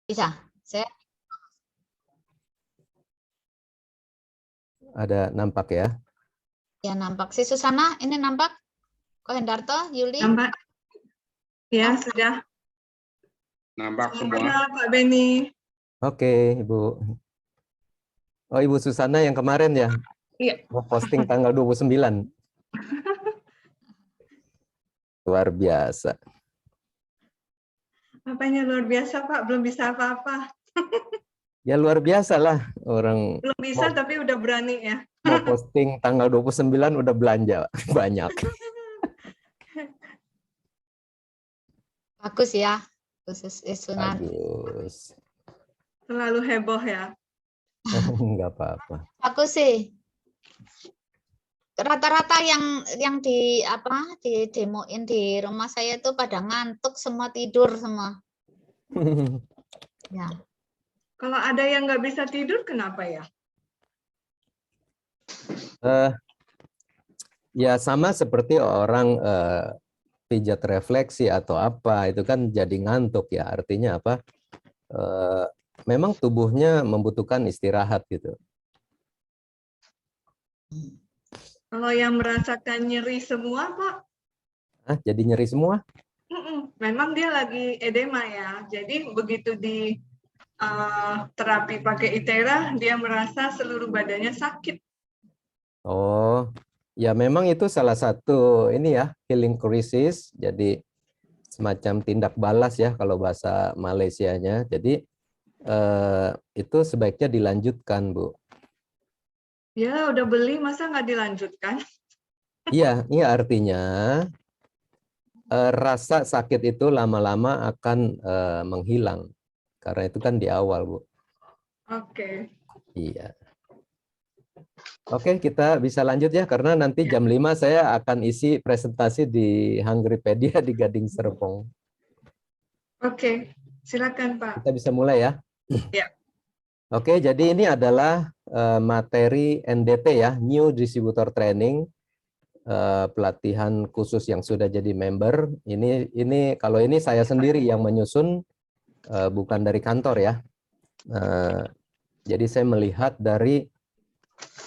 Bisa. Saya Ada nampak ya? ya nampak. Si Susana ini nampak? Ko Hendarto, Yuli? Nampak? Ya, Nampak. sudah. Nampak semua. Sudah, Pak Beni. Oke, Ibu. Oh, Ibu Susana yang kemarin ya? Iya. Mau posting tanggal 29. Luar biasa. Apanya luar biasa, Pak? Belum bisa apa-apa. Ya luar biasa lah orang Belum bisa, tapi udah berani ya. mau posting tanggal 29 udah belanja banyak. Bagus ya. Khusus Sunan. Bagus. Selalu heboh ya. Enggak apa-apa. Bagus sih. Rata-rata yang di demoin di rumah saya tuh pada ngantuk semua, tidur semua. Ya. Kalau ada yang nggak bisa tidur, kenapa ya? Ya sama seperti orang pijat refleksi atau apa, itu kan jadi ngantuk ya. Artinya apa? Memang tubuhnya membutuhkan istirahat gitu. Kalau yang merasakan nyeri semua, Pak? Jadi nyeri semua? Memang dia lagi edema ya. Jadi begitu di terapi pakai ITERA, dia merasa seluruh badannya sakit. Oh, ya memang itu salah satu ini ya, healing crisis. Jadi semacam tindak balas ya kalau bahasa Malaysianya. Jadi itu sebaiknya dilanjutkan, Bu. Ya, udah beli, masa nggak dilanjutkan? Iya, iya artinya rasa sakit itu lama-lama akan menghilang. Karena itu kan di awal, Bu. Oke. Iya. Oke, kita bisa lanjut ya, karena nanti jam 5 saya akan isi presentasi di Hungrypedia di Gading Serpong. Oke, silakan Pak. Kita bisa mulai ya? Ya. Oke, jadi ini adalah materi NDT ya, New Distributor Training, pelatihan khusus yang sudah jadi member. Ini kalau ini saya sendiri yang menyusun, bukan dari kantor ya. Jadi saya melihat dari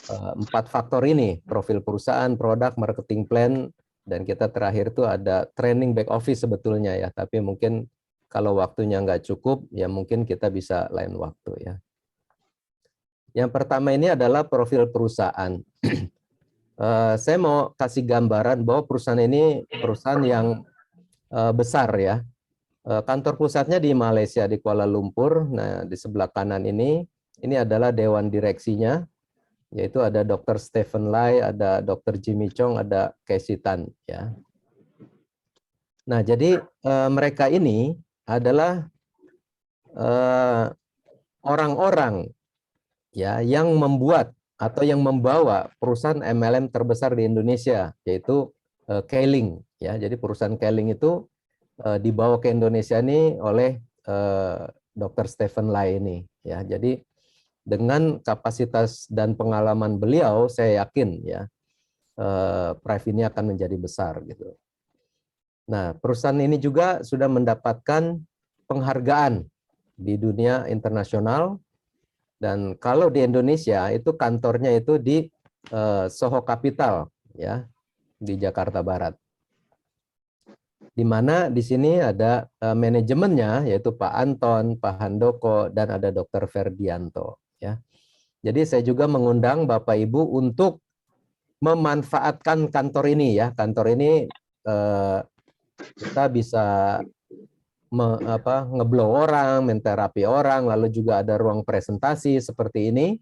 4 faktor ini, profil perusahaan, produk, marketing plan, dan kita terakhir itu ada training back office sebetulnya ya, tapi mungkin kalau waktunya nggak cukup, ya mungkin kita bisa lain waktu ya. Yang pertama ini adalah profil perusahaan. Saya mau kasih gambaran bahwa perusahaan ini perusahaan yang besar ya. Kantor pusatnya di Malaysia, di Kuala Lumpur. Nah, di sebelah kanan ini adalah dewan direksinya, yaitu ada Dr. Stephen Lai, ada Dr. Jimmy Chong, ada Casey Tan ya. Nah, jadi mereka ini adalah orang-orang ya yang membuat atau yang membawa perusahaan MLM terbesar di Indonesia, yaitu Keling ya. Jadi perusahaan Keling itu dibawa ke Indonesia ini oleh Dr. Stephen Lai ini ya. Jadi dengan kapasitas dan pengalaman beliau, saya yakin ya Prive ini akan menjadi besar gitu. Nah, perusahaan ini juga sudah mendapatkan penghargaan di dunia internasional. Dan kalau di Indonesia itu kantornya itu di Soho Capital ya, di Jakarta Barat. Di mana di sini ada manajemennya, yaitu Pak Anton, Pak Handoko, dan ada Dr. Ferdianto ya. Jadi saya juga mengundang Bapak Ibu untuk memanfaatkan kantor ini ya. Kantor ini kita bisa ngeblow orang, menterapi orang, lalu juga ada ruang presentasi seperti ini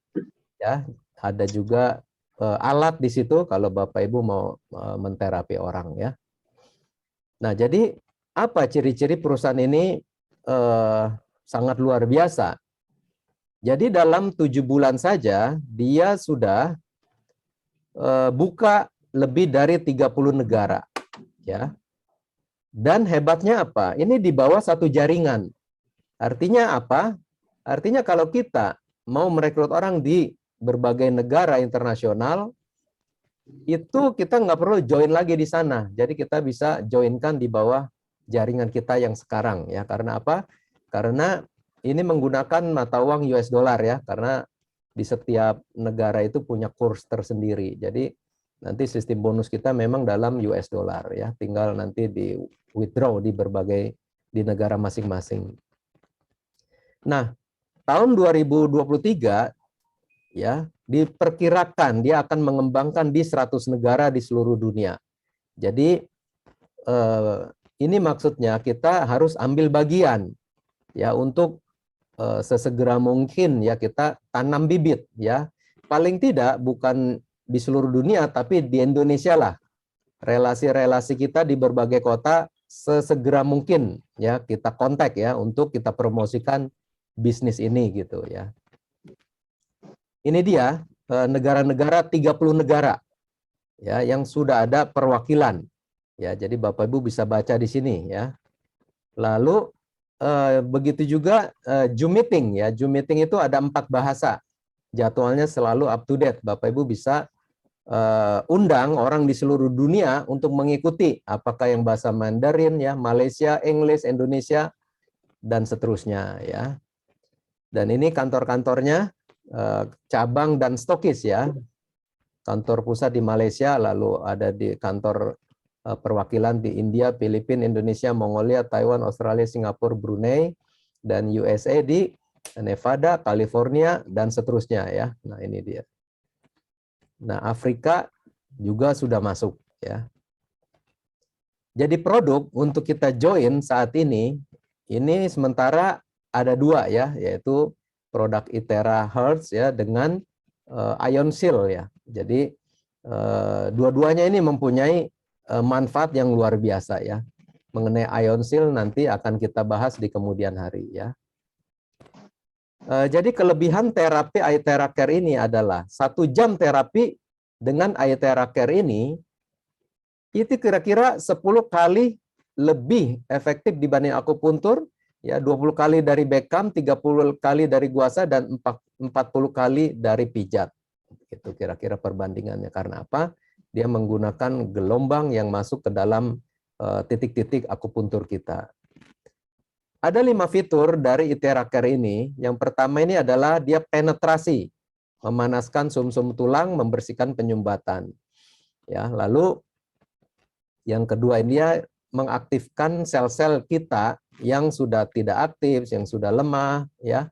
ya. Ada juga alat di situ kalau Bapak Ibu mau menterapi orang ya. Nah, jadi apa ciri-ciri perusahaan ini sangat luar biasa. Jadi dalam 7 bulan saja dia sudah buka lebih dari 30 negara ya. Dan hebatnya apa? Ini di bawah satu jaringan. Artinya apa? Artinya kalau kita mau merekrut orang di berbagai negara internasional, itu kita nggak perlu join lagi di sana. Jadi kita bisa joinkan di bawah jaringan kita yang sekarang ya. Karena apa? Karena ini menggunakan mata uang US dollar ya, karena di setiap negara itu punya kurs tersendiri. Jadi nanti sistem bonus kita memang dalam US dollar ya, tinggal nanti di withdraw di berbagai di negara masing-masing. Nah, tahun 2023 ya, diperkirakan dia akan mengembangkan di 100 negara di seluruh dunia. Jadi ini maksudnya kita harus ambil bagian ya untuk sesegera mungkin ya kita tanam bibit ya. Paling tidak bukan di seluruh dunia tapi di Indonesia lah. Relasi-relasi kita di berbagai kota sesegera mungkin ya kita kontak ya untuk kita promosikan bisnis ini gitu ya. Ini dia negara-negara 30 negara ya yang sudah ada perwakilan. Ya, jadi Bapak Ibu bisa baca di sini ya. Lalu begitu juga Zoom meeting ya. Zoom meeting itu ada 4 bahasa. Jadwalnya selalu up to date. Bapak Ibu bisa undang orang di seluruh dunia untuk mengikuti apakah yang bahasa Mandarin ya, Malaysia, English, Indonesia dan seterusnya ya. Dan ini kantor-kantornya cabang dan stokis ya. Kantor pusat di Malaysia, lalu ada di kantor perwakilan di India, Filipina, Indonesia, Mongolia, Taiwan, Australia, Singapura, Brunei, dan USA di Nevada, California, dan seterusnya ya. Nah ini dia. Nah Afrika juga sudah masuk ya. Jadi produk untuk kita join saat ini sementara ada 2 ya, yaitu produk Itera Hertz ya dengan Ion Seal ya. Jadi dua-duanya ini mempunyai manfaat yang luar biasa ya. Mengenai Ion Seal nanti akan kita bahas di kemudian hari ya. Jadi kelebihan terapi Itera Care ini adalah 1 jam terapi dengan Itera Care ini itu kira-kira 10 kali lebih efektif dibanding akupuntur ya, 20 kali dari Beckham, 30 kali dari guasa dan 40 kali dari pijat. Itu kira-kira perbandingannya. Karena apa? Dia menggunakan gelombang yang masuk ke dalam titik-titik akupuntur kita. Ada 5 fitur dari Itera Care ini. Yang pertama ini adalah dia penetrasi, memanaskan sumsum tulang, membersihkan penyumbatan. Ya, lalu yang kedua ini dia mengaktifkan sel-sel kita yang sudah tidak aktif, yang sudah lemah, ya.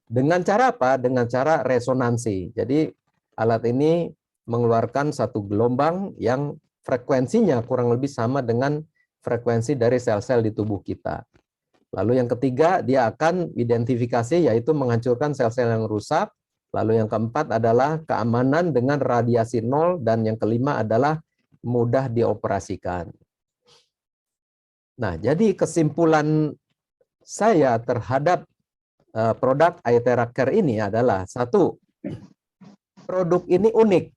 Dengan cara apa? Dengan cara resonansi. Jadi alat ini mengeluarkan satu gelombang yang frekuensinya kurang lebih sama dengan frekuensi dari sel-sel di tubuh kita. Lalu yang ketiga, dia akan identifikasi, yaitu menghancurkan sel-sel yang rusak. Lalu yang keempat adalah keamanan dengan radiasi nol. Dan yang kelima adalah mudah dioperasikan. Nah, jadi kesimpulan saya terhadap produk Itera Care ini adalah 1, produk ini unik,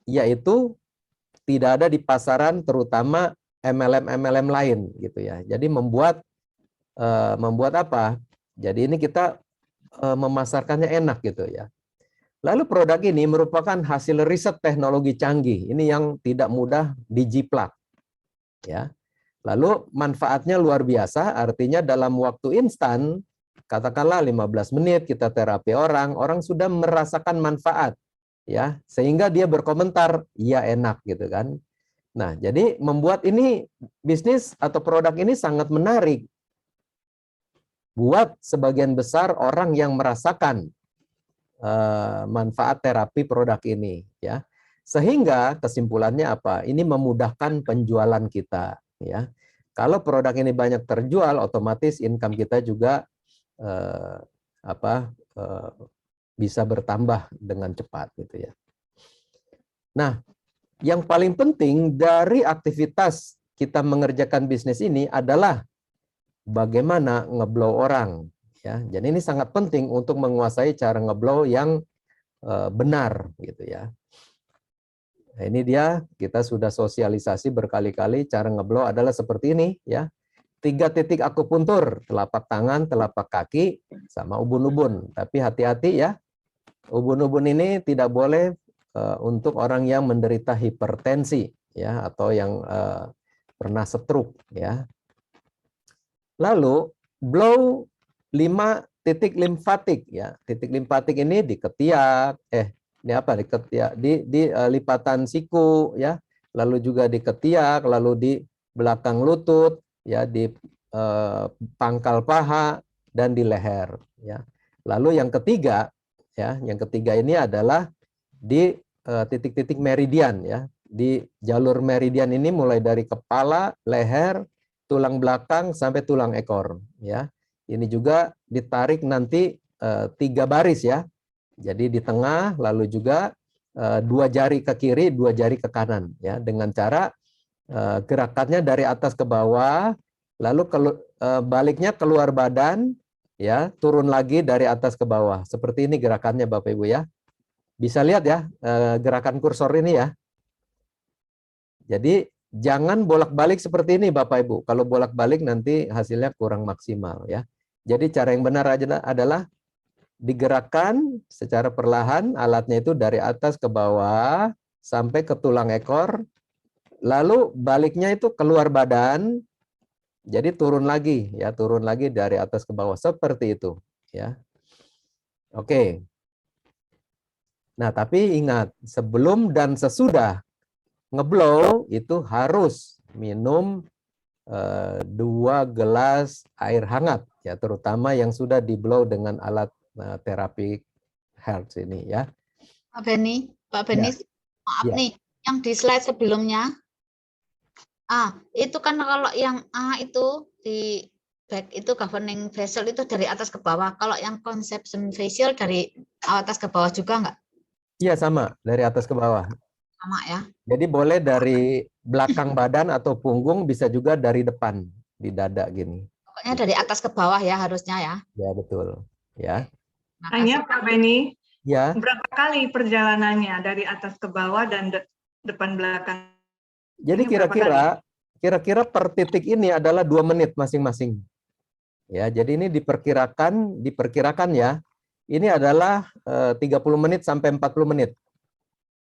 yaitu tidak ada di pasaran terutama MLM lain gitu ya. Jadi membuat apa? Jadi ini kita memasarkannya enak gitu ya. Lalu produk ini merupakan hasil riset teknologi canggih. Ini yang tidak mudah dijiplak. Ya. Lalu manfaatnya luar biasa, artinya dalam waktu instan, katakanlah 15 menit kita terapi orang sudah merasakan manfaat. Ya, sehingga dia berkomentar, ya enak gitu kan. Nah, jadi membuat ini bisnis atau produk ini sangat menarik buat sebagian besar orang yang merasakan manfaat terapi produk ini ya. Sehingga kesimpulannya apa? Ini memudahkan penjualan kita ya. Kalau produk ini banyak terjual, otomatis income kita juga bisa bertambah dengan cepat gitu ya. Nah, yang paling penting dari aktivitas kita mengerjakan bisnis ini adalah bagaimana ngeblow orang ya. Jadi ini sangat penting untuk menguasai cara ngeblow yang benar gitu ya. Nah, ini dia, kita sudah sosialisasi berkali-kali cara ngeblow adalah seperti ini ya. 3 titik akupuntur, telapak tangan, telapak kaki, sama ubun-ubun. Tapi hati-hati ya, ubun-ubun ini tidak boleh untuk orang yang menderita hipertensi ya, atau yang pernah stroke ya. Lalu blow 5 titik limfatik ya. Titik limfatik ini di ketiak, ini apa di ketiak, di lipatan siku ya, lalu juga di ketiak, lalu di belakang lutut ya, di pangkal paha dan di leher ya. Lalu yang ketiga ya, yang ketiga ini adalah di titik-titik meridian ya. Di jalur meridian ini mulai dari kepala, leher, tulang belakang sampai tulang ekor ya. Ini juga ditarik nanti 3 baris ya. Jadi di tengah, lalu juga 2 jari ke kiri, 2 jari ke kanan ya, dengan cara gerakannya dari atas ke bawah, lalu baliknya keluar badan ya, turun lagi dari atas ke bawah. Seperti ini gerakannya Bapak Ibu ya. Bisa lihat ya gerakan kursor ini ya. Jadi jangan bolak-balik seperti ini Bapak Ibu. Kalau bolak-balik nanti hasilnya kurang maksimal ya. Jadi cara yang benar adalah digerakkan secara perlahan, alatnya itu dari atas ke bawah sampai ke tulang ekor, lalu baliknya itu keluar badan, jadi turun lagi ya, turun lagi dari atas ke bawah seperti itu ya. Oke. Nah, tapi ingat, sebelum dan sesudah ngeblow itu harus minum 2 gelas air hangat ya, terutama yang sudah diblow dengan alat terapi Hertz ini ya. Pak Beni, maaf Ya. nih, yang di slide sebelumnya, itu kan kalau yang A itu di back itu governing vessel itu dari atas ke bawah. Kalau yang conception facial dari atas ke bawah juga enggak? Iya sama, dari atas ke bawah. Sama ya. Jadi boleh dari belakang badan atau punggung, bisa juga dari depan di dada gini. Pokoknya dari atas ke bawah ya harusnya ya. Ya betul. Ya. Hanya Pak Beni, Ya. berapa kali perjalanannya dari atas ke bawah dan depan belakang? Jadi kira-kira per titik ini adalah 2 menit masing-masing. Ya, jadi ini diperkirakan ya. Ini adalah 30 menit sampai 40 menit.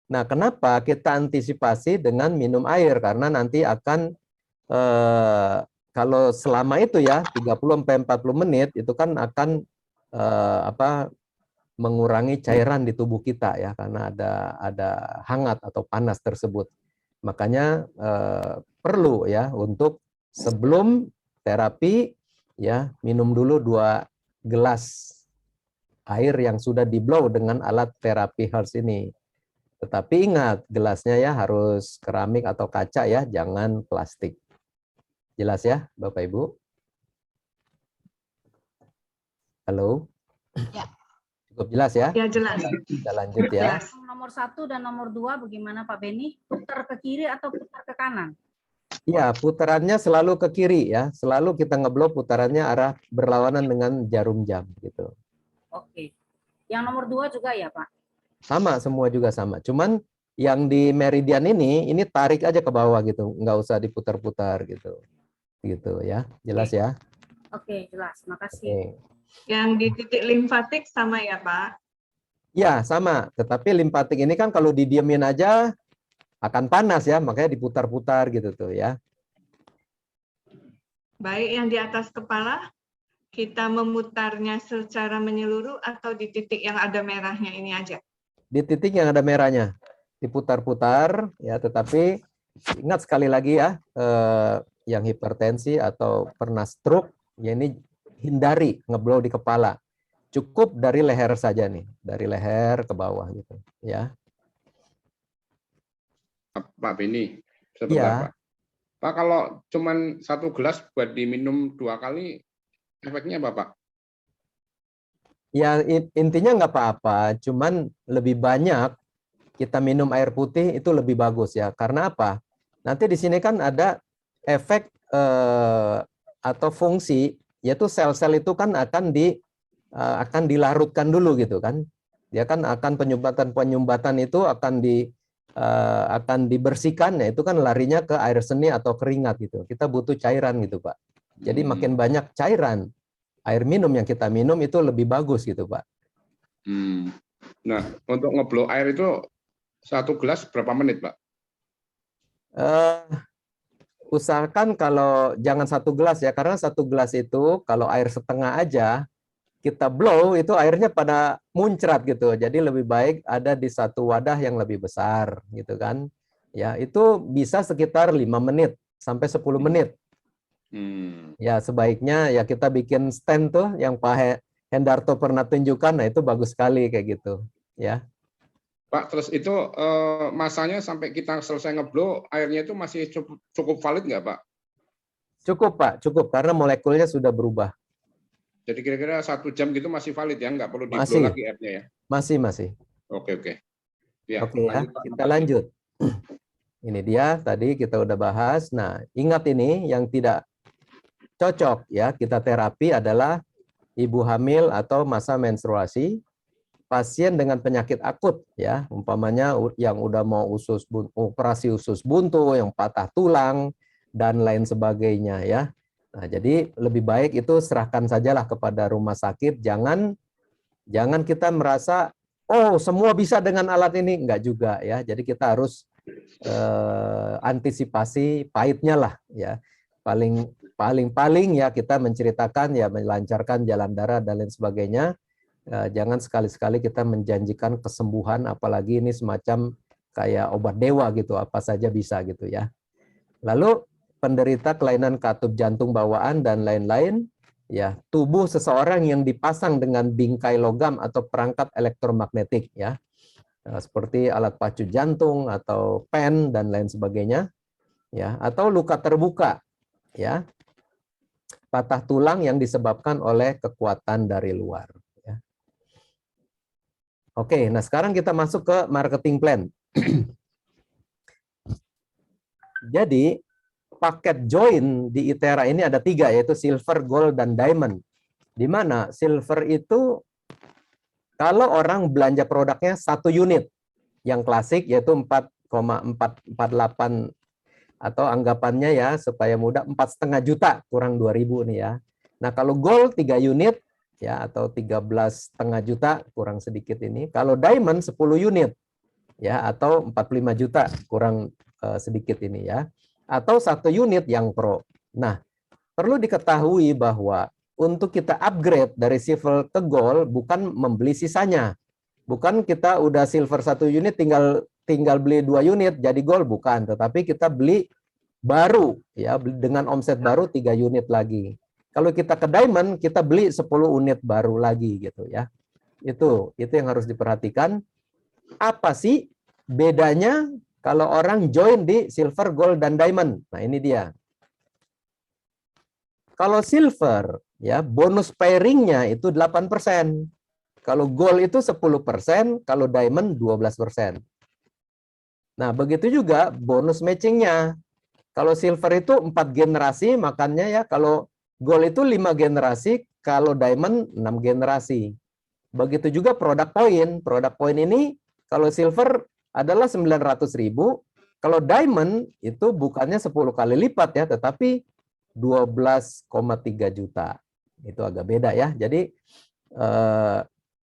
Nah, kenapa kita antisipasi dengan minum air? Karena nanti akan kalau selama itu ya 30 sampai 40 menit itu kan akan mengurangi cairan di tubuh kita ya, karena ada hangat atau panas tersebut. Makanya perlu ya untuk sebelum terapi ya minum dulu 2 gelas air yang sudah di-blow dengan alat terapi Hertz ini. Tetapi ingat, gelasnya ya harus keramik atau kaca ya, jangan plastik. Jelas ya, Bapak Ibu? Halo? Ya. Cukup jelas ya? Ya, jelas. Kita lanjut ya. Jelas. Nomor 1 dan nomor 2 bagaimana Pak Beni? Putar ke kiri atau putar ke kanan? Ya, putarannya selalu ke kiri ya. Selalu kita ngeblow putarannya arah berlawanan dengan jarum jam gitu. Oke. Yang nomor 2 juga ya, Pak? Sama, semua juga sama. Cuman yang di meridian ini tarik aja ke bawah gitu, nggak usah diputar-putar gitu. Gitu ya. Jelas ya? Oke, jelas. Makasih. Oke. Yang di titik limfatik sama ya, Pak? Ya, sama. Tetapi limfatik ini kan kalau didiemin aja akan panas ya, makanya diputar-putar gitu tuh ya. Baik, yang di atas kepala, kita memutarnya secara menyeluruh atau di titik yang ada merahnya ini aja? Di titik yang ada merahnya, diputar-putar ya, tetapi ingat sekali lagi ya, yang hipertensi atau pernah stroke, ya ini hindari ngeblow di kepala. Cukup dari leher saja nih, dari leher ke bawah gitu ya. Pak Beni, sebentar Ya. Pak. Pak, kalau cuman 1 gelas buat diminum 2 kali, efeknya apa Pak? Ya intinya nggak apa-apa, cuman lebih banyak kita minum air putih itu lebih bagus ya. Karena apa? Nanti di sini kan ada efek atau fungsi, yaitu sel-sel itu kan akan dilarutkan dulu gitu kan. Dia kan akan penyumbatan itu akan dibersihkan ya, itu kan larinya ke air seni atau keringat gitu. Kita butuh cairan gitu, Pak. Jadi makin banyak cairan air minum yang kita minum itu lebih bagus gitu, Pak. Nah, untuk ngeblow air itu 1 gelas berapa menit, Pak? usahakan kalau jangan 1 gelas ya, karena 1 gelas itu kalau air setengah aja kita blow itu airnya pada muncrat gitu. Jadi lebih baik ada di satu wadah yang lebih besar gitu kan. Ya, itu bisa sekitar 5 menit sampai 10 menit. Ya, sebaiknya ya kita bikin stand tuh yang Pak Hendarto pernah tunjukkan, nah itu bagus sekali kayak gitu, ya. Pak, terus itu masanya sampai kita selesai ngeblow, airnya itu masih cukup valid nggak, Pak? Cukup, Pak, cukup karena molekulnya sudah berubah. Jadi kira-kira 1 jam gitu masih valid ya, nggak perlu di-blow Masih. lagi airnya ya? Masih. Oke. Ya, Oke ya, kita lanjut. Ini dia tadi kita udah bahas. Nah, ingat ini yang tidak cocok ya kita terapi adalah ibu hamil atau masa menstruasi, pasien dengan penyakit akut ya, umpamanya yang udah mau operasi usus buntu, yang patah tulang dan lain sebagainya ya. Nah, jadi lebih baik itu serahkan sajalah kepada rumah sakit, jangan kita merasa oh semua bisa dengan alat ini, enggak juga ya. Jadi kita harus antisipasi pahitnya lah ya. Paling ya kita menceritakan ya melancarkan jalan darah dan lain sebagainya. Jangan sekali-sekali kita menjanjikan kesembuhan, apalagi ini semacam kayak obat dewa gitu, apa saja bisa gitu ya. Lalu penderita kelainan katup jantung bawaan dan lain-lain, ya tubuh seseorang yang dipasang dengan bingkai logam atau perangkat elektromagnetik ya, seperti alat pacu jantung atau pen dan lain sebagainya, ya, atau luka terbuka, ya, patah tulang yang disebabkan oleh kekuatan dari luar. Oke, nah sekarang kita masuk ke marketing plan. Jadi, paket join di ITERA ini ada 3, yaitu silver, gold, dan diamond. Di mana silver itu, kalau orang belanja produknya 1 unit, yang klasik yaitu 4,448, atau anggapannya ya, supaya mudah 4,5 juta, kurang 2.000 nih ya. Nah, kalau gold 3 unit, ya atau 13,5 juta kurang sedikit ini. Kalau diamond 10 unit ya atau 45 juta kurang sedikit ini ya. Atau 1 unit yang pro. Nah, perlu diketahui bahwa untuk kita upgrade dari silver ke gold bukan membeli sisanya. Bukan kita udah silver 1 unit tinggal beli 2 unit jadi gold, bukan, tetapi kita beli baru ya, dengan omset baru 3 unit lagi. Kalau kita ke diamond, kita beli 10 unit baru lagi gitu ya. Itu yang harus diperhatikan. Apa sih bedanya kalau orang join di silver, gold, dan diamond? Nah, ini dia. Kalau silver, ya bonus pairingnya itu 8%. Kalau gold itu 10%, kalau diamond 12%. Nah, begitu juga bonus matchingnya. Kalau silver itu 4 generasi, makanya ya kalau gold itu 5 generasi, kalau diamond 6 generasi. Begitu juga produk poin. Produk poin ini kalau silver adalah 900.000, kalau diamond itu bukannya 10 kali lipat ya, tetapi 12,3 juta. Itu agak beda ya. Jadi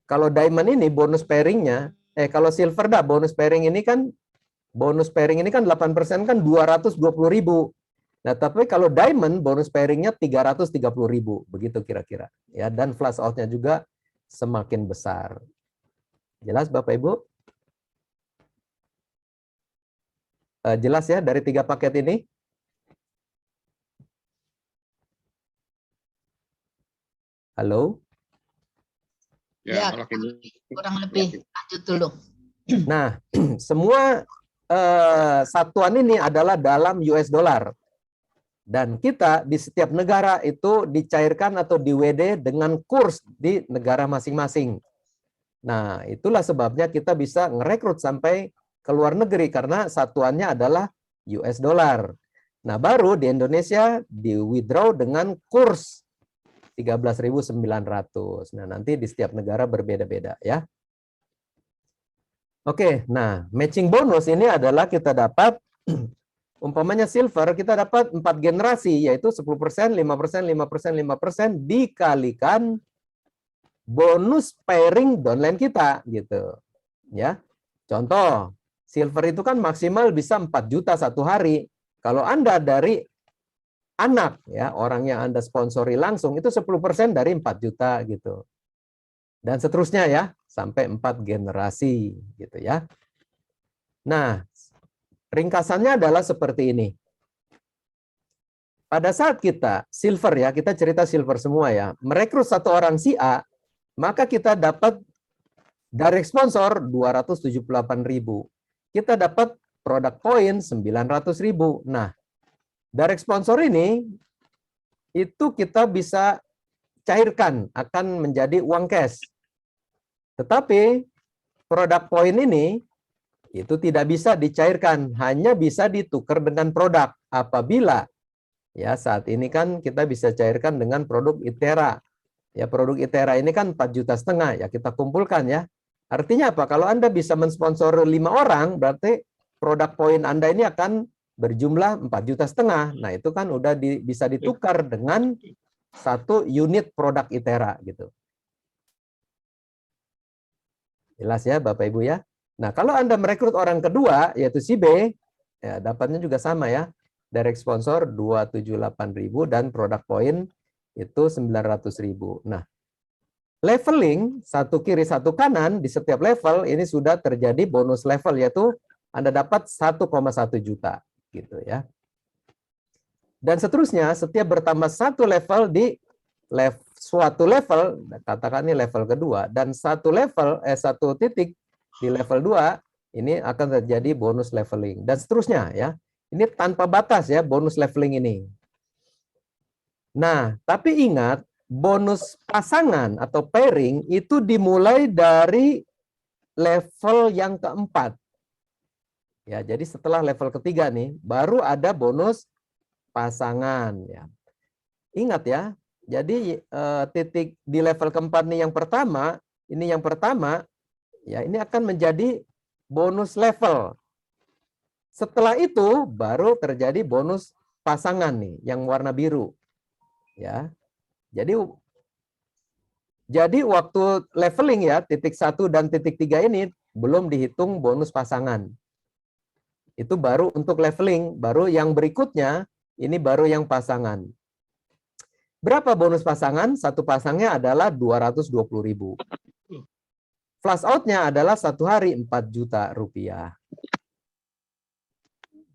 kalau diamond ini bonus pairingnya, kalau silver dah bonus pairing ini kan 8% kan 220.000. Nah, tapi kalau diamond bonus pairingnya 330.000, begitu kira-kira. Ya, dan flash out-nya juga semakin besar. Jelas Bapak Ibu? Jelas ya dari 3 paket ini? Halo? Ya, kurang lebih lanjut dulu. Nah, semua satuan ini adalah dalam US dollar. Dan kita di setiap negara itu dicairkan atau di WD dengan kurs di negara masing-masing. Nah, itulah sebabnya kita bisa ngerekrut sampai ke luar negeri karena satuannya adalah US dollar. Nah, baru di Indonesia di withdraw dengan kurs 13.900. Nah, nanti di setiap negara berbeda-beda ya. Oke, nah matching bonus ini adalah kita dapat umpamanya silver kita dapat 4 generasi yaitu 10%, 5%, 5%, 5% dikalikan bonus pairing downline kita gitu. Ya. Contoh, silver itu kan maksimal bisa 4 juta satu hari. Kalau Anda dari anak ya, orang yang Anda sponsori langsung itu 10% dari 4 juta gitu. Dan seterusnya ya, sampai 4 generasi gitu ya. Nah, ringkasannya adalah seperti ini. Pada saat kita silver ya, kita cerita silver semua ya, merekrut satu orang si A, maka kita dapat direct sponsor 278.000. Kita dapat produk poin 900.000. Nah, direct sponsor ini itu kita bisa cairkan, akan menjadi uang cash. Tetapi produk poin ini itu tidak bisa dicairkan, hanya bisa ditukar dengan produk apabila ya saat ini kan kita bisa cairkan dengan produk ITERA. Ya, produk ITERA ini kan 4,5 juta ya, kita kumpulkan ya. Artinya apa? Kalau Anda bisa mensponsor 5 orang, berarti produk poin Anda ini akan berjumlah 4,5 juta. Nah, itu kan udah bisa ditukar dengan 1 unit produk ITERA gitu. Jelas ya Bapak Ibu ya. Nah, kalau Anda merekrut orang kedua yaitu si B, ya dapatnya juga sama ya. Direct sponsor 278.000 dan produk poin itu 900.000. Nah, leveling satu kiri satu kanan di setiap level ini sudah terjadi bonus level, yaitu Anda dapat 1,1 juta gitu ya. Dan seterusnya setiap bertambah satu level di suatu level, katakan ini level kedua, dan satu titik di level 2 ini akan terjadi bonus leveling dan seterusnya ya. Ini tanpa batas ya bonus leveling ini. Nah, tapi ingat bonus pasangan atau pairing itu dimulai dari level yang keempat. Ya, jadi setelah level ketiga nih baru ada bonus pasangan ya. Ingat ya. Jadi titik di level keempat nih yang pertama ya ini akan menjadi bonus level. Setelah itu baru terjadi bonus pasangan nih yang warna biru. Ya. Jadi waktu leveling ya titik 1 dan titik 3 ini belum dihitung bonus pasangan. Itu baru untuk leveling, baru yang berikutnya ini baru yang pasangan. Berapa bonus pasangan? Satu pasangnya adalah 220.000. Flash out-nya adalah 1 hari 4 juta rupiah.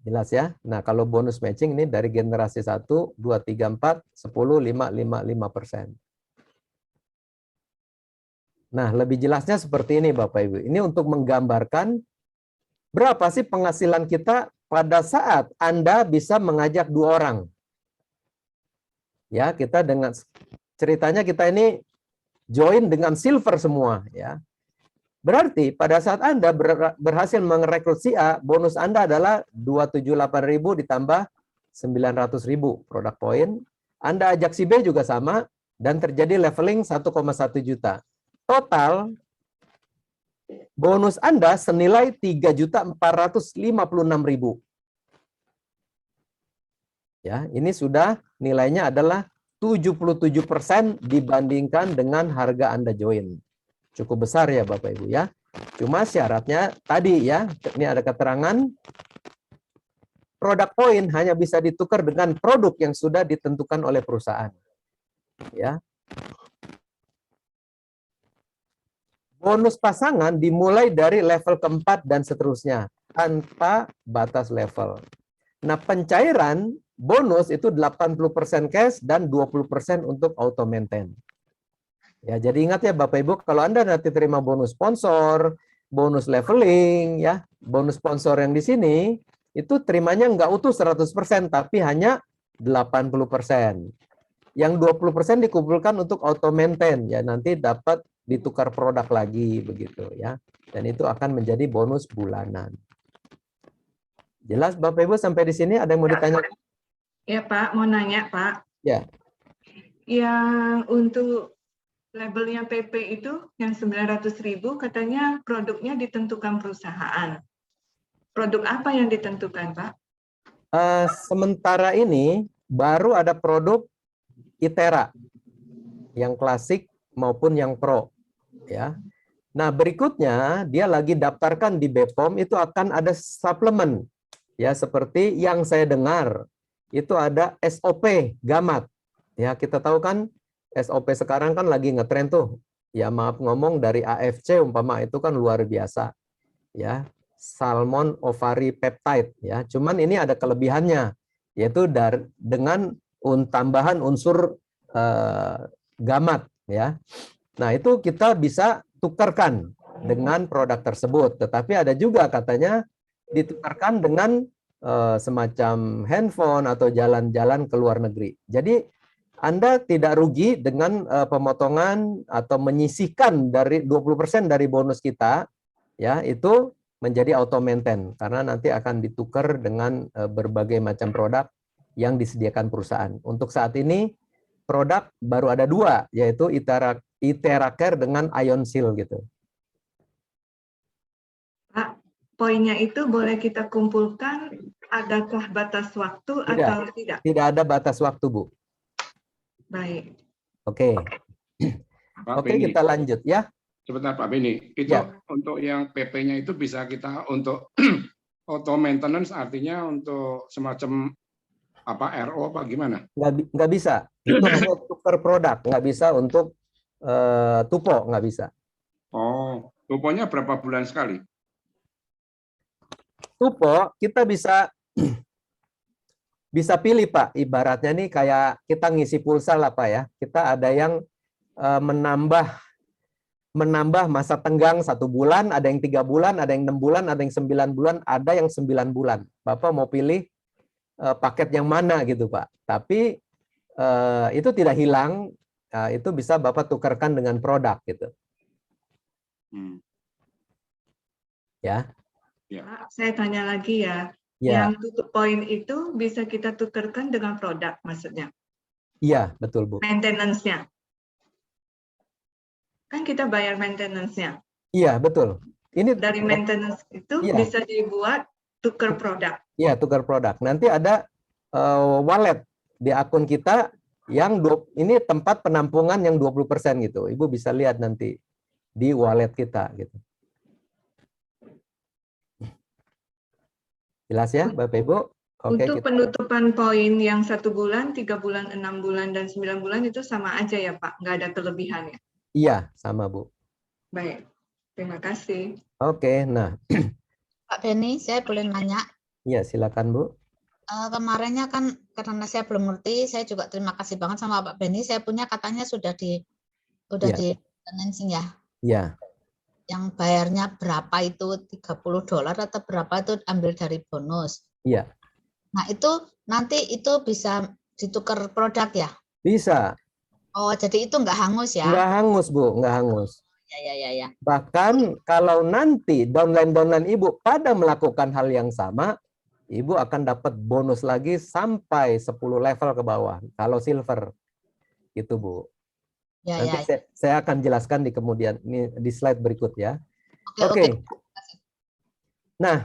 Jelas ya? Nah, kalau bonus matching ini dari generasi 1, 2, 3, 4, 10, 5, 5, 5%. Nah, lebih jelasnya seperti ini Bapak Ibu. Ini untuk menggambarkan berapa sih penghasilan kita pada saat Anda bisa mengajak 2 orang. Ya, kita dengan ceritanya kita ini join dengan silver semua ya. Berarti pada saat Anda berhasil merekrut si A, bonus Anda adalah 278.000 ditambah 900.000 produk poin. Anda ajak si B juga sama dan terjadi leveling 1,1 juta. Total bonus Anda senilai 3.456.000. Ya, ini sudah nilainya adalah 77% dibandingkan dengan harga Anda join. Cukup besar ya Bapak Ibu ya. Cuma syaratnya tadi ya, ini ada keterangan produk poin hanya bisa ditukar dengan produk yang sudah ditentukan oleh perusahaan. Ya. Bonus pasangan dimulai dari level keempat dan seterusnya tanpa batas level. Nah, pencairan bonus itu 80% cash dan 20% untuk auto maintain. Ya, jadi ingat ya Bapak Ibu, kalau Anda nanti terima bonus sponsor, bonus leveling, ya, bonus sponsor yang di sini, itu terimanya nggak utuh 100%, tapi hanya 80%. Yang 20% dikumpulkan untuk auto maintain, ya nanti dapat ditukar produk lagi, begitu ya. Dan itu akan menjadi bonus bulanan. Jelas Bapak Ibu sampai di sini ada yang mau ditanya? Ya Pak, mau nanya Pak. Ya. Yang untuk labelnya PP itu yang 900.000 katanya produknya ditentukan perusahaan. Produk apa yang ditentukan, Pak? Sementara ini baru ada produk ITERA yang klasik maupun yang pro, ya. Nah, berikutnya dia lagi daftarkan di BPOM itu akan ada suplemen, ya seperti yang saya dengar itu ada SOP Gamat. Ya, kita tahu kan SOP sekarang kan lagi ngetren tuh. Ya, maaf ngomong, dari AFC umpama itu kan luar biasa. Ya, Salmon Ovari Peptide ya. Cuman ini ada kelebihannya, yaitu dengan tambahan unsur gamat ya. Nah, itu kita bisa tukarkan dengan produk tersebut. Tetapi ada juga katanya ditukarkan dengan semacam handphone atau jalan-jalan ke luar negeri. Jadi Anda tidak rugi dengan pemotongan atau menyisihkan dari 20% dari bonus kita, ya, itu menjadi auto maintain karena nanti akan ditukar dengan berbagai macam produk yang disediakan perusahaan. Untuk saat ini produk baru ada 2, yaitu Iteracare dengan IonSeal gitu. Pak, poinnya itu boleh kita kumpulkan, adakah batas waktu Tidak. atau tidak? Tidak ada batas waktu, Bu. Baik. Oke. Pak Oke, Beni, kita lanjut ya. sebentar Pak Beni, itu Ya. untuk yang PP-nya itu bisa kita untuk auto maintenance, artinya untuk semacam apa RO apa gimana? Nggak bisa. Itu hanya tukar produk, nggak bisa untuk tupo, nggak bisa. Oh, tuponya berapa bulan sekali? Tupo kita bisa bisa pilih, Pak. Ibaratnya nih kayak kita ngisi pulsa lah, Pak ya. Kita ada yang menambah masa tenggang 1 bulan, ada yang 3 bulan, ada yang 6 bulan, ada yang 9 bulan, ada yang 9 bulan. Bapak mau pilih paket yang mana gitu, Pak. Tapi itu tidak hilang, itu bisa Bapak tukarkan dengan produk gitu. Ya. Pak, saya tanya lagi ya. Ya. Yang tutup poin itu bisa kita tukarkan dengan produk maksudnya? Iya, betul, Bu. Maintenance-nya. Kan kita bayar maintenance-nya. Iya, betul. Ini Dari maintenance itu iya. bisa dibuat tukar produk. Iya, tukar produk. Nanti ada wallet di akun kita yang ini tempat penampungan yang 20% gitu. Ibu bisa lihat nanti di wallet kita gitu. Jelas ya, Bapak Ibu? Oke, Untuk penutupan poin yang 1 bulan, 3 bulan, 6 bulan, dan 9 bulan itu sama aja ya Pak? Nggak ada kelebihannya? Iya, sama Bu. Baik, terima kasih. Oke, nah. Pak Beni, saya boleh nanya? Iya, silakan Bu. Kemarinnya kan karena saya belum ngerti, saya juga terima kasih banget sama Pak Beni. Saya punya katanya sudah di financing ya. Iya. Yang bayarnya berapa itu, $30 atau berapa itu ambil dari bonus. Iya. Nah itu nanti itu bisa ditukar produk ya? Bisa. Oh jadi itu nggak hangus ya? Nggak hangus Bu, nggak hangus. Ya. Bahkan kalau nanti downline Ibu pada melakukan hal yang sama, Ibu akan dapat bonus lagi sampai 10 level ke bawah. Kalau silver, gitu Bu. Nanti saya akan jelaskan di kemudian di slide berikut ya. Oke. Nah,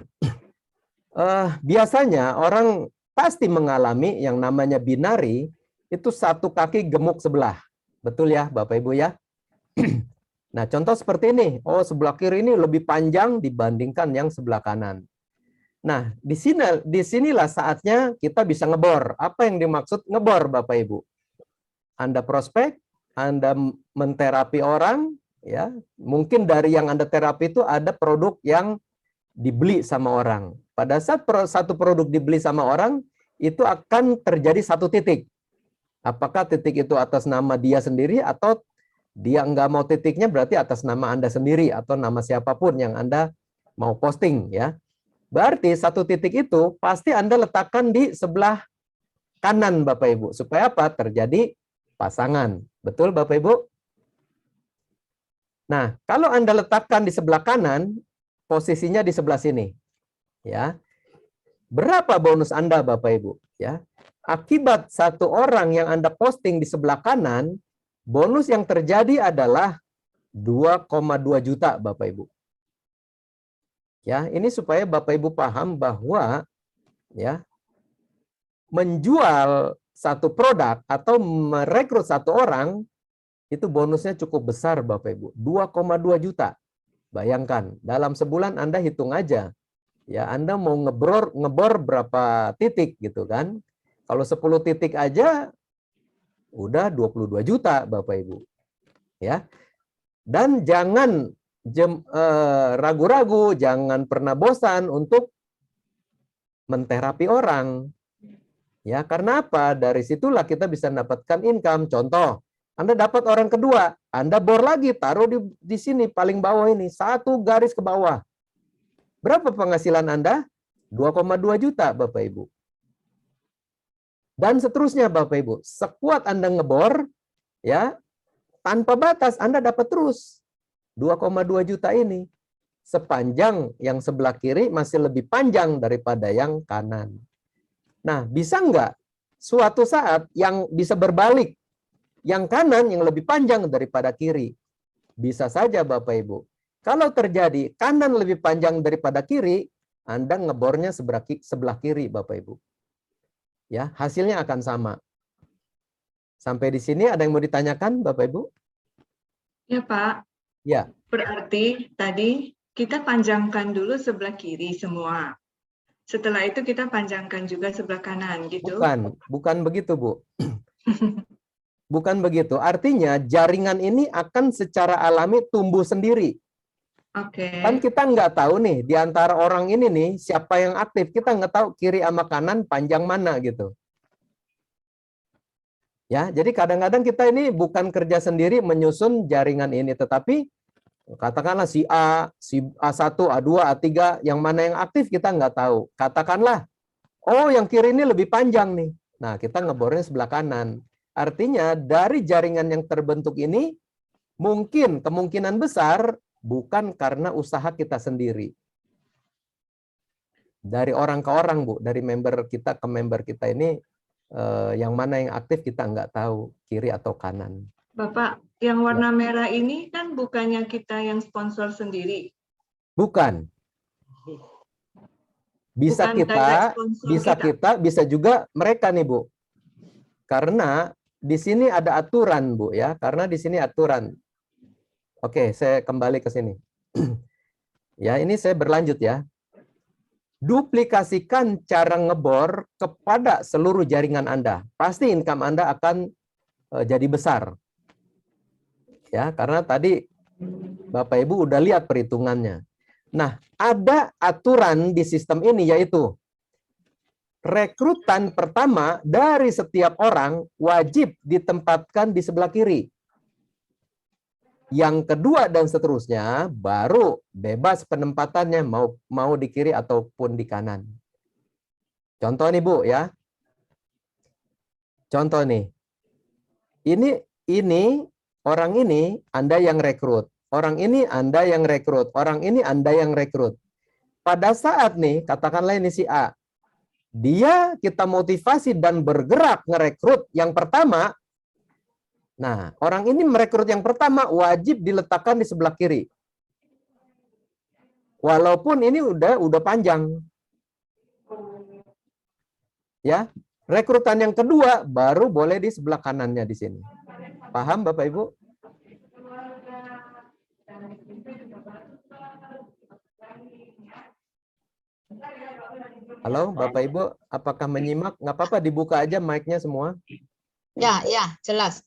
biasanya orang pasti mengalami yang namanya binari itu satu kaki gemuk sebelah, betul ya Bapak Ibu ya? Nah, contoh seperti ini. Oh, sebelah kiri ini lebih panjang dibandingkan yang sebelah kanan. Nah, disinilah saatnya kita bisa ngebor. Apa yang dimaksud ngebor, Bapak Ibu? Anda prospek, Anda menterapi orang, ya. Mungkin dari yang Anda terapi itu ada produk yang dibeli sama orang. Pada saat satu produk dibeli sama orang, itu akan terjadi satu titik. Apakah titik itu atas nama dia sendiri atau dia nggak mau titiknya berarti atas nama Anda sendiri atau nama siapapun yang Anda mau posting ya. Berarti satu titik itu pasti Anda letakkan di sebelah kanan Bapak Ibu. Supaya apa? Terjadi pasangan. Betul Bapak Ibu? Nah, kalau Anda letakkan di sebelah kanan, posisinya di sebelah sini. Ya. Berapa bonus Anda Bapak Ibu? Ya. Akibat satu orang yang Anda posting di sebelah kanan, bonus yang terjadi adalah 2,2 juta Bapak Ibu. Ya, ini supaya Bapak Ibu paham bahwa ya menjual satu produk atau merekrut satu orang itu bonusnya cukup besar Bapak Ibu, 2,2 juta. Bayangkan, dalam sebulan Anda hitung aja. Ya, Anda mau ngebor berapa titik gitu kan? Kalau 10 titik aja udah 22 juta Bapak Ibu. Ya. Dan jangan ragu-ragu, jangan pernah bosan untuk menterapi orang. Ya, karena apa? Dari situlah kita bisa mendapatkan income. Contoh, Anda dapat orang kedua, Anda bor lagi, taruh di sini paling bawah ini, 1 garis ke bawah. Berapa penghasilan Anda? 2,2 juta Bapak Ibu. Dan seterusnya Bapak Ibu. Sekuat Anda ngebor, ya, tanpa batas Anda dapat terus 2,2 juta ini. Sepanjang yang sebelah kiri masih lebih panjang daripada yang kanan. Nah, bisa nggak suatu saat yang bisa berbalik? Yang kanan yang lebih panjang daripada kiri. Bisa saja Bapak Ibu. Kalau terjadi kanan lebih panjang daripada kiri, Anda ngebornya sebelah kiri Bapak Ibu. Ya, hasilnya akan sama. Sampai di sini ada yang mau ditanyakan Bapak Ibu? Ya Pak. Ya. Berarti tadi kita panjangkan dulu sebelah kiri semua. Setelah itu kita panjangkan juga sebelah kanan gitu. Bukan begitu, Bu. Bukan begitu. Artinya jaringan ini akan secara alami tumbuh sendiri. Oke. Kan kita nggak tahu nih, di antara orang ini nih, siapa yang aktif. Kita nggak tahu kiri sama kanan panjang mana gitu. Ya, jadi kadang-kadang kita ini bukan kerja sendiri menyusun jaringan ini, tetapi katakanlah si A, si A1, A2, A3, yang mana yang aktif kita nggak tahu. Katakanlah, oh yang kiri ini lebih panjang nih. Nah, kita ngebornya sebelah kanan. Artinya dari jaringan yang terbentuk ini, mungkin kemungkinan besar bukan karena usaha kita sendiri. Dari orang ke orang, Bu. Dari member kita ke member kita ini, yang mana yang aktif kita nggak tahu, kiri atau kanan. Bapak, yang warna merah ini kan bukannya kita yang sponsor sendiri. Bukan. Bisa Bukan kita, bisa juga mereka nih, Bu. Karena di sini ada aturan, Bu, ya. Karena di sini aturan. Oke, saya kembali ke sini. Ya, ini saya berlanjut ya. Duplikasikan cara ngebor kepada seluruh jaringan Anda. Pasti income Anda akan jadi besar. Ya, karena tadi Bapak Ibu udah lihat perhitungannya. Nah, ada aturan di sistem ini, yaitu rekrutan pertama dari setiap orang wajib ditempatkan di sebelah kiri. Yang kedua dan seterusnya baru bebas penempatannya mau di kiri ataupun di kanan. Contoh nih Bu ya. Contoh nih. Ini orang ini Anda yang rekrut. Orang ini Anda yang rekrut. Orang ini Anda yang rekrut. Pada saat nih, katakanlah ini si A. Dia kita motivasi dan bergerak ngerekrut yang pertama. Nah, orang ini merekrut yang pertama wajib diletakkan di sebelah kiri. Walaupun ini udah panjang. Ya, rekrutan yang kedua baru boleh di sebelah kanannya di sini. Paham Bapak Ibu? Halo Bapak Ibu, apakah menyimak? Nggak apa-apa dibuka aja mic-nya semua. Ya, jelas.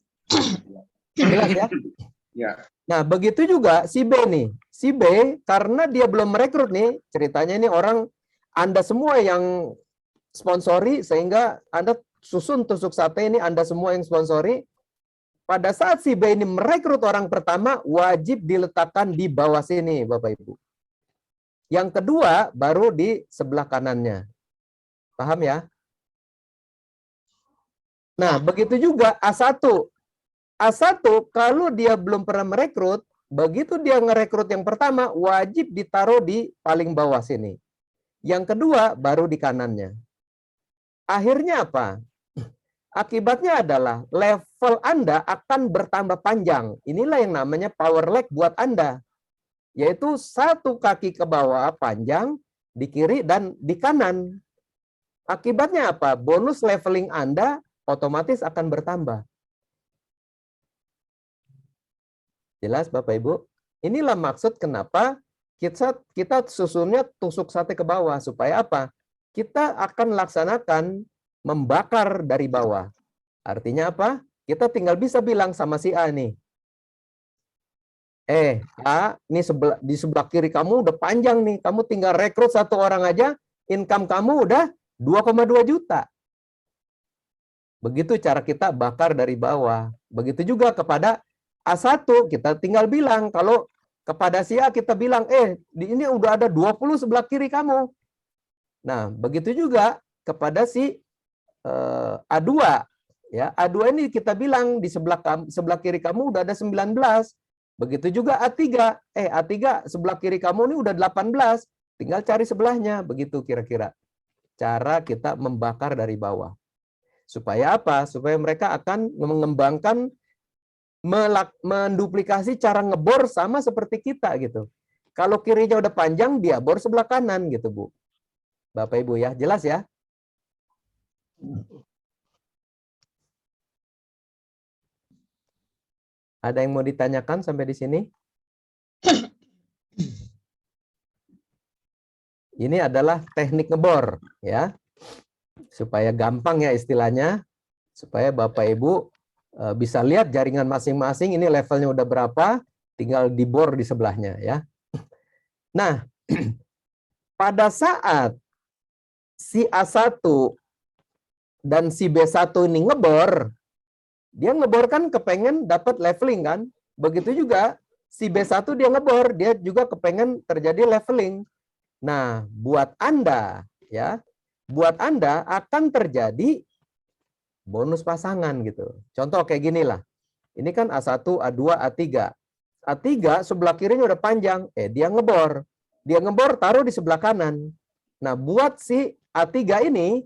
Jelas ya? Ya. Nah, begitu juga si B nih. Si B, karena dia belum merekrut nih, ceritanya ini orang, Anda semua yang sponsori, sehingga Anda susun tusuk sate ini, Anda semua yang sponsori. Pada saat si B ini merekrut orang pertama, wajib diletakkan di bawah sini, Bapak Ibu. Yang kedua, baru di sebelah kanannya. Paham ya? Nah, begitu juga A1. A1 kalau dia belum pernah merekrut, begitu dia ngerekrut yang pertama, wajib ditaruh di paling bawah sini. Yang kedua, baru di kanannya. Akhirnya apa? Akibatnya adalah level Anda akan bertambah panjang. Inilah yang namanya power lag buat Anda. Yaitu satu kaki ke bawah panjang, di kiri dan di kanan. Akibatnya apa? Bonus leveling Anda otomatis akan bertambah. Jelas Bapak Ibu? Inilah maksud kenapa kita susunnya tusuk sate ke bawah. Supaya apa? Kita akan laksanakan membakar dari bawah. Artinya apa? Kita tinggal bisa bilang sama si A nih. A, ini di sebelah kiri kamu udah panjang nih. Kamu tinggal rekrut 1 orang aja, income kamu udah 2,2 juta. Begitu cara kita bakar dari bawah. Begitu juga kepada A1, kita tinggal bilang. Kalau kepada si A kita bilang, ini udah ada 20 sebelah kiri kamu. Nah, begitu juga kepada si A2. Ya, A2 ini kita bilang di sebelah kiri kamu udah ada 19. Begitu juga A3. A3 sebelah kiri kamu ini udah 18. Tinggal cari sebelahnya. Begitu kira-kira cara kita membakar dari bawah. Supaya apa? Supaya mereka akan mengembangkan, menduplikasi cara ngebor sama seperti kita gitu. Kalau kirinya udah panjang, dia bor sebelah kanan gitu, Bu. Bapak Ibu ya, jelas ya? Ada yang mau ditanyakan sampai di sini? Ini adalah teknik ngebor ya. Supaya gampang ya istilahnya, supaya Bapak Ibu bisa lihat jaringan masing-masing, ini levelnya udah berapa, tinggal dibor di sebelahnya ya. Nah, pada saat si A1 dan si B1 ini ngebor, dia ngebor kan kepengen dapat leveling kan, begitu juga si B1 dia ngebor, dia juga kepengen terjadi leveling. Nah, buat Anda ya, buat Anda akan terjadi bonus pasangan gitu. Contoh kayak gini lah. Ini kan A1, A2, A3. A3 sebelah kirinya udah panjang, dia ngebor. Dia ngebor taruh di sebelah kanan. Nah, buat si A3 ini,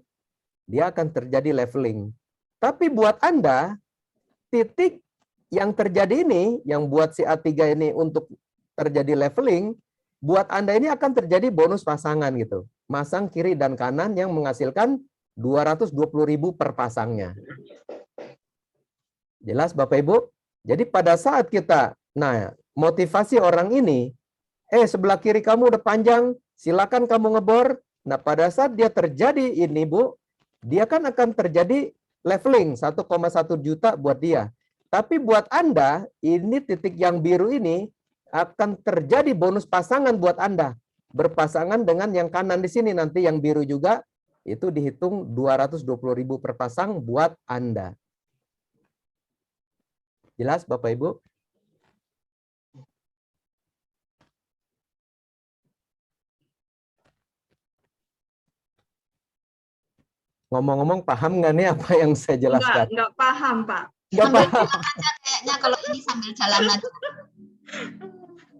dia akan terjadi leveling. Tapi buat Anda, titik yang terjadi ini, yang buat si A3 ini untuk terjadi leveling, buat Anda ini akan terjadi bonus pasangan gitu. Masang kiri dan kanan yang menghasilkan 220.000 per pasangnya. Jelas Bapak Ibu? Jadi pada saat kita, motivasi orang ini, sebelah kiri kamu udah panjang, silakan kamu ngebor. Nah, pada saat dia terjadi ini, Bu, dia kan akan terjadi leveling 1,1 juta buat dia. Tapi buat Anda, ini titik yang biru ini akan terjadi bonus pasangan buat Anda. Berpasangan dengan yang kanan di sini, nanti yang biru juga, itu dihitung 220.000 per pasang buat Anda. Jelas Bapak Ibu? Ngomong-ngomong, paham nggak nih apa yang saya jelaskan? Enggak paham, Pak. Nggak Sambil paham. jalan aja kayaknya kalau ini sambil jalan aja.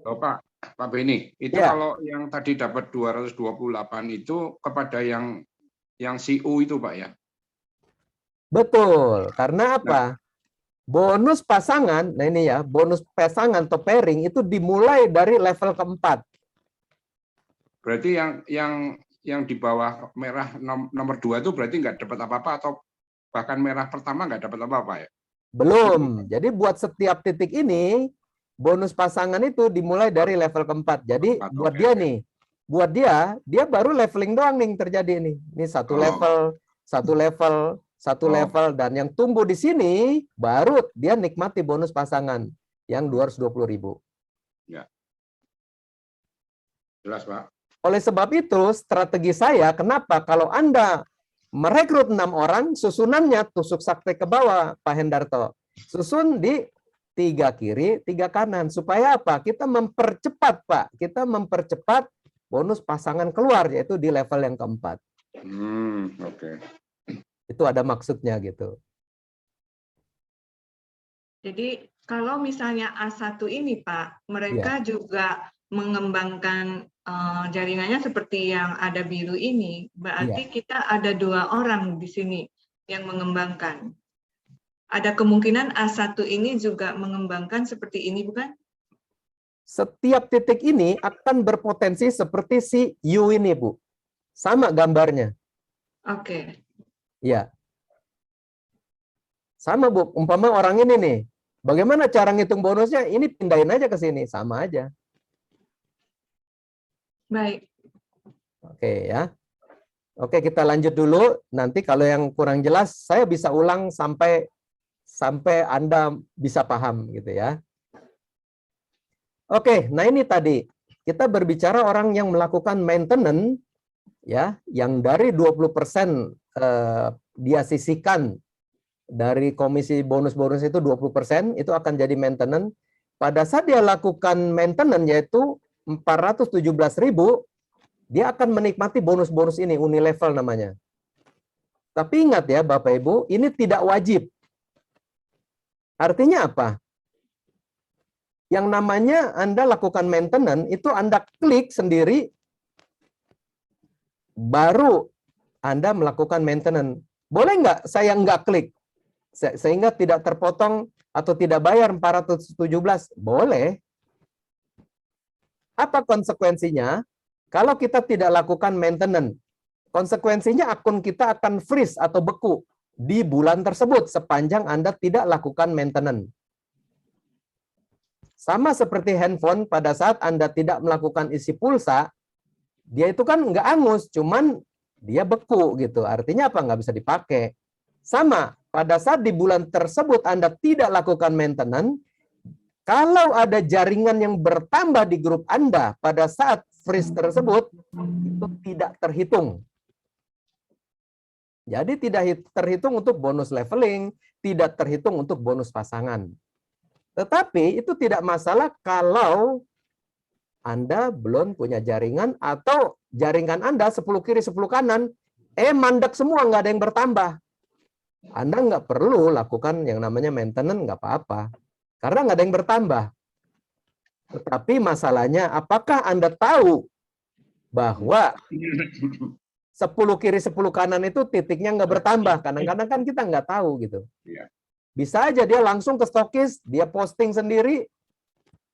Loh, Pak Beni, itu Ya. kalau yang tadi dapat 228 itu kepada yang si U itu, Pak ya? Betul. Karena apa? Bonus pasangan, nah ini ya, bonus pasangan atau pairing itu dimulai dari level keempat. Berarti yang di bawah merah nomor 2 itu berarti nggak dapat apa-apa, atau bahkan merah pertama nggak dapat apa-apa ya? Belum. Jadi buat setiap titik ini, bonus pasangan itu dimulai dari level keempat. Jadi buat dia nih, buat dia baru leveling doang nih yang terjadi nih. Ini satu level, dan yang tumbuh di sini baru dia nikmati bonus pasangan yang 220.000. Ya. Jelas, Pak. Oleh sebab itu, strategi saya, kenapa kalau Anda merekrut 6 orang, susunannya tusuk sakti ke bawah, Pak Hendarto. Susun di 3 kiri, 3 kanan. Supaya apa? Kita mempercepat, Pak. Kita mempercepat bonus pasangan keluar, yaitu di level yang keempat. Oke. Itu ada maksudnya gitu. Jadi kalau misalnya A1 ini, Pak, mereka juga mengembangkan jaringannya seperti yang ada biru ini, berarti kita ada 2 orang di sini yang mengembangkan. Ada kemungkinan A1 ini juga mengembangkan seperti ini, bukan? Setiap titik ini akan berpotensi seperti si U ini, Bu. Sama gambarnya. Oke. Ya. Sama, Bu. Umpama orang ini nih, bagaimana cara ngitung bonusnya? Ini pindahin aja ke sini, sama aja. Baik. Oke ya. Oke, kita lanjut dulu. Nanti kalau yang kurang jelas, saya bisa ulang sampai Anda bisa paham gitu ya. Oke, nah ini tadi kita berbicara orang yang melakukan maintenance ya, yang dari 20% dia sisihkan dari komisi bonus-bonus itu 20% itu akan jadi maintenance. Pada saat dia lakukan maintenance yaitu 417.000, dia akan menikmati bonus-bonus ini, unilevel namanya. Tapi ingat ya Bapak Ibu, ini tidak wajib. Artinya apa? Yang namanya Anda lakukan maintenance, itu Anda klik sendiri, baru Anda melakukan maintenance. Boleh nggak saya nggak klik? Sehingga tidak terpotong atau tidak bayar 417? Boleh. Apa konsekuensinya? Kalau kita tidak lakukan maintenance, konsekuensinya akun kita akan freeze atau beku di bulan tersebut sepanjang Anda tidak lakukan maintenance. Sama seperti handphone, pada saat Anda tidak melakukan isi pulsa, dia itu kan nggak angus, cuman dia beku gitu. Artinya apa? Nggak bisa dipakai. Sama, pada saat di bulan tersebut Anda tidak lakukan maintenance, kalau ada jaringan yang bertambah di grup Anda pada saat freeze tersebut, itu tidak terhitung. Jadi tidak terhitung untuk bonus leveling, tidak terhitung untuk bonus pasangan. Tetapi itu tidak masalah kalau Anda belum punya jaringan atau jaringan Anda 10 kiri 10 kanan, mandek semua, nggak ada yang bertambah. Anda nggak perlu lakukan yang namanya maintenance, nggak apa-apa. Karena nggak ada yang bertambah. Tetapi masalahnya, apakah Anda tahu bahwa 10 kiri 10 kanan itu titiknya nggak bertambah? Kadang-kadang kan kita nggak tahu gitu. Bisa aja dia langsung ke stokis, dia posting sendiri,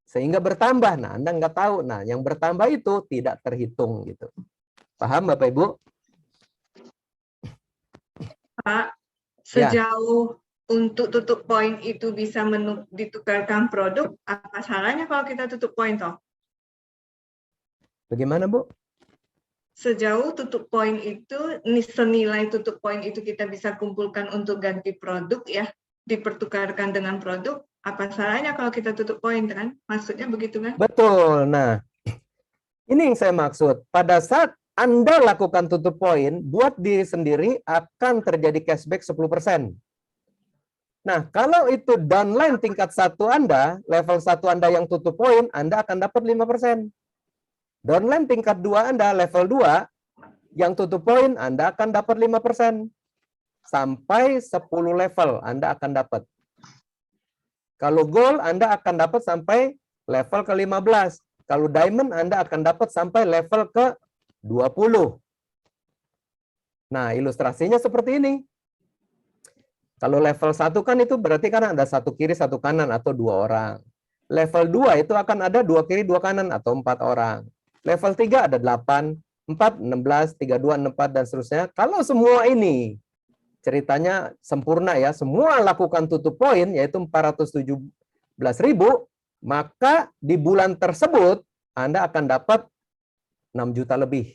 sehingga bertambah. Nah, Anda nggak tahu. Nah, yang bertambah itu tidak terhitung gitu. Paham Bapak Ibu? Pak, sejauh untuk tutup poin itu bisa ditukarkan produk, apa salahnya kalau kita tutup poin toh? Bagaimana Bu? Sejauh tutup poin itu, senilai tutup poin itu kita bisa kumpulkan untuk ganti produk ya, dipertukarkan dengan produk, apa salahnya kalau kita tutup poin kan? Maksudnya begitu kan? Betul. Nah, ini yang saya maksud. Pada saat Anda lakukan tutup poin, buat diri sendiri akan terjadi cashback 10%. Nah, kalau itu downline tingkat 1 Anda, level 1 Anda yang tutup poin, Anda akan dapat 5%. Downline tingkat 2 Anda, level 2, yang tutup poin, Anda akan dapat 5%. Sampai 10 level Anda akan dapat. Kalau gold, Anda akan dapat sampai level ke-15. Kalau diamond, Anda akan dapat sampai level ke-20. Nah, ilustrasinya seperti ini. Kalau level 1 kan itu berarti kan ada 1 kiri 1 kanan atau 2 orang. Level 2 itu akan ada 2 kiri 2 kanan atau 4 orang. Level 3 ada 8, 4, 16, 32, 64 dan seterusnya. Kalau semua ini ceritanya sempurna ya, semua lakukan tutup poin yaitu 417.000, maka di bulan tersebut Anda akan dapat 6 juta lebih.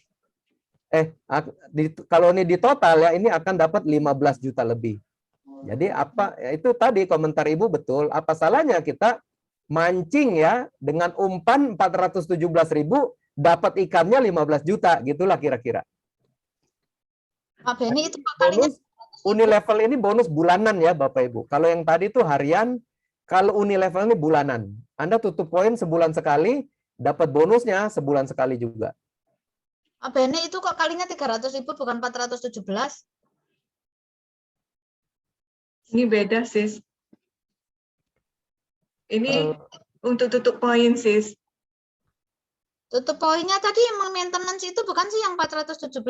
Kalau ini di total ya, ini akan dapat 15 juta lebih. Jadi apa ya, itu tadi komentar Ibu betul. Apa salahnya kita mancing ya dengan umpan 417.000 dapat ikannya 15 juta gitulah kira-kira. Pak Beni itu kalinya Unilevel ini bonus bulanan ya Bapak Ibu. Kalau yang tadi itu harian, kalau Unilevel ini bulanan. Anda tutup poin sebulan sekali, dapat bonusnya sebulan sekali juga. Pak Beni itu kok kalinya 300.000 bukan 417? Ini beda, Sis. Ini untuk tutup poin, Sis. Tutup poinnya tadi yang maintenance itu bukan sih yang 417?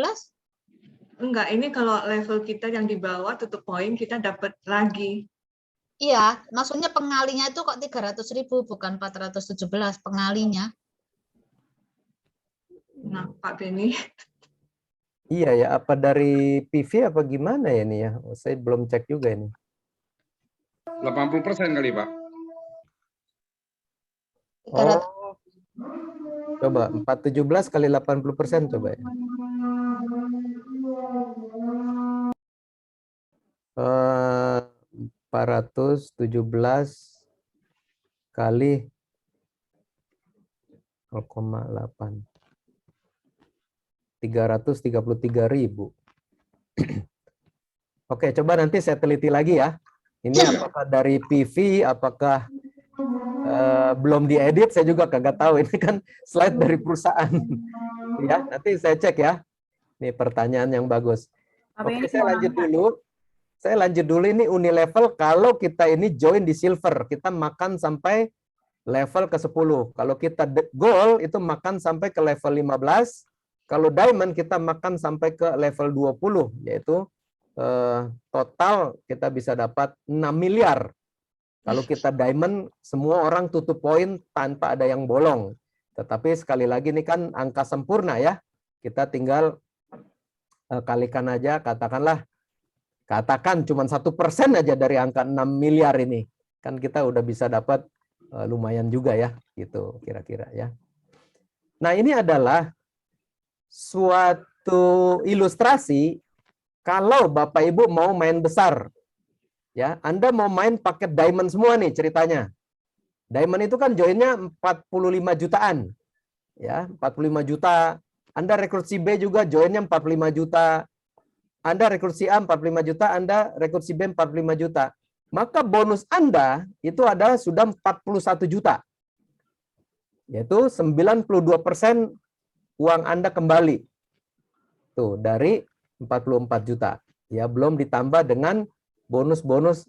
Enggak, ini kalau level kita yang di bawah tutup poin kita dapat lagi. Iya, maksudnya pengalinya itu kok 300.000 bukan 417 pengalinya. Nah, Pak Beni. Iya ya, apa dari PV apa gimana ya ini ya? Saya belum cek juga ini. 80% kali, Pak. Oh, coba 417 kali 80% coba ya. kali 0,8. 333.000. Oke, coba nanti saya teliti lagi ya. Ini apakah dari PV, apakah belum diedit, saya juga kagak tahu. Ini kan slide dari perusahaan. Ya, nanti saya cek ya. Ini pertanyaan yang bagus. Pak Oke, Benny saya mau lanjut nanya. dulu. Saya lanjut dulu ini Unilevel. Kalau kita ini join di silver, kita makan sampai level ke-10. Kalau kita gold, itu makan sampai ke level 15. Kalau diamond, kita makan sampai ke level 20. Yaitu total kita bisa dapat 6 miliar. Kalau kita diamond, semua orang tutup poin tanpa ada yang bolong. Tetapi sekali lagi ini kan angka sempurna ya. Kita tinggal kalikan aja, katakan cuma 1% aja dari angka 6 miliar ini. Kan kita udah bisa dapat lumayan juga ya, gitu kira-kira ya. Nah, ini adalah suatu ilustrasi kalau Bapak Ibu mau main besar. Ya, Anda mau main paket diamond semua nih ceritanya. Diamond itu kan joinnya 45 jutaan. Ya, 45 juta. Anda rekrut si B juga joinnya 45 juta. Anda rekrut si A 45 juta, Anda rekrut si B 45 juta. Maka bonus Anda itu adalah sudah 41 juta. Yaitu 92% uang Anda kembali. Tuh, dari 44 juta. Ya, belum ditambah dengan bonus-bonus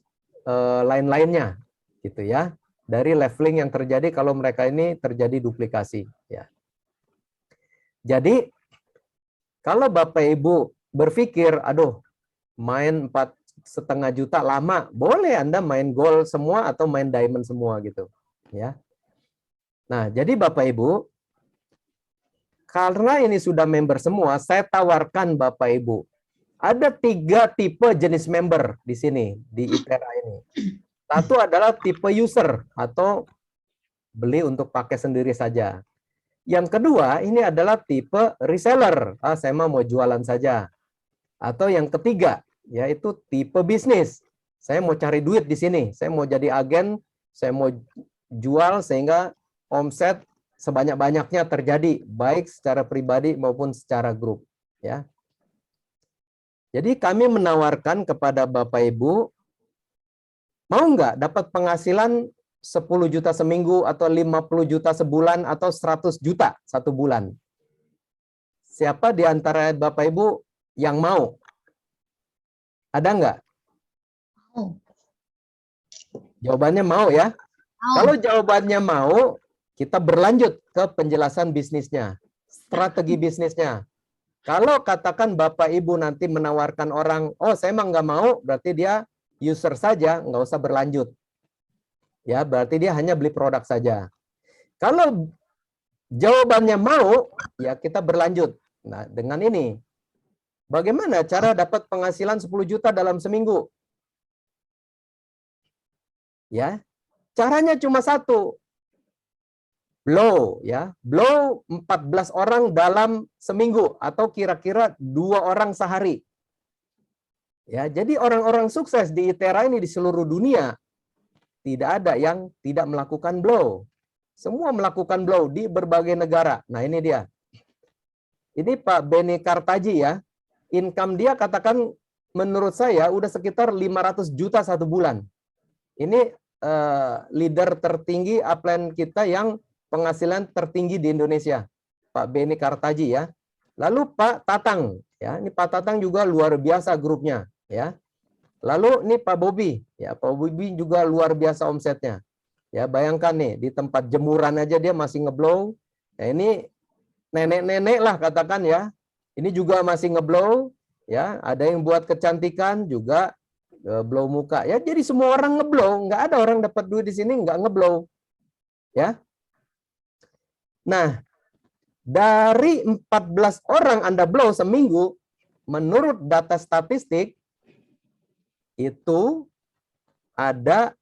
lain-lainnya gitu ya. Dari leveling yang terjadi kalau mereka ini terjadi duplikasi ya. Jadi kalau Bapak Ibu berpikir, aduh, main 4,5 juta lama, boleh Anda main gold semua atau main diamond semua gitu ya. Nah, jadi Bapak Ibu, karena ini sudah member semua, saya tawarkan Bapak Ibu, ada 3 tipe jenis member di sini, di ITERA ini. Satu adalah tipe user atau beli untuk pakai sendiri saja. Yang kedua, ini adalah tipe reseller. Saya mau jualan saja. Atau yang ketiga, yaitu tipe bisnis. Saya mau cari duit di sini. Saya mau jadi agen, saya mau jual sehingga omset sebanyak-banyaknya terjadi, baik secara pribadi maupun secara grup. Ya. Jadi kami menawarkan kepada Bapak Ibu, mau nggak dapat penghasilan 10 juta seminggu atau 50 juta sebulan atau 100 juta satu bulan? Siapa di antara Bapak Ibu yang mau? Ada nggak? Mau. Jawabannya mau ya. Mau. Kalau jawabannya mau, kita berlanjut ke penjelasan bisnisnya, strategi bisnisnya. Kalau katakan Bapak Ibu nanti menawarkan orang, oh saya emang nggak mau, berarti dia user saja, nggak usah berlanjut. Ya, berarti dia hanya beli produk saja. Kalau jawabannya mau, ya kita berlanjut. Nah, dengan ini, bagaimana cara dapat penghasilan 10 juta dalam seminggu? Ya, caranya cuma satu. Blow ya, blow 14 orang dalam seminggu atau kira-kira 2 orang sehari. Ya, jadi orang-orang sukses di ITERA ini di seluruh dunia tidak ada yang tidak melakukan blow. Semua melakukan blow di berbagai negara. Nah, ini dia. Ini Pak Benny Kartaji ya. Income dia katakan menurut saya udah sekitar 500 juta satu bulan. Ini leader tertinggi upline kita yang penghasilan tertinggi di Indonesia, Pak Benny Kartaji ya. Lalu Pak Tatang, ya, ini Pak Tatang juga luar biasa grupnya, ya. Lalu ini Pak Bobby, ya, Pak Bobby juga luar biasa omsetnya. Ya, bayangkan nih di tempat jemuran aja dia masih ngeblow. Nah, ini nenek-nenek lah katakan ya. Ini juga masih ngeblow, ya. Ada yang buat kecantikan juga blow muka. Ya, jadi semua orang ngeblow, nggak ada orang dapat duit di sini nggak ngeblow, ya. Nah, dari 14 orang Anda blow seminggu, menurut data statistik, itu ada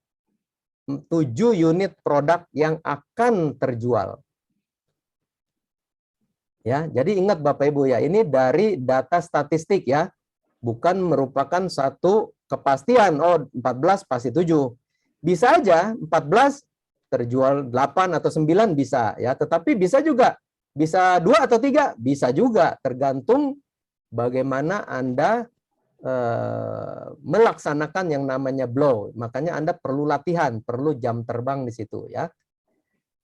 7 unit produk yang akan terjual. Ya, jadi ingat Bapak Ibu ya, ini dari data statistik ya, bukan merupakan satu kepastian, oh 14 pasti 7. Bisa aja 14 terjual 8 atau 9 bisa ya, tetapi bisa juga bisa 2 atau 3 bisa juga, tergantung bagaimana Anda melaksanakan yang namanya blow. Makanya Anda perlu latihan, perlu jam terbang di situ ya.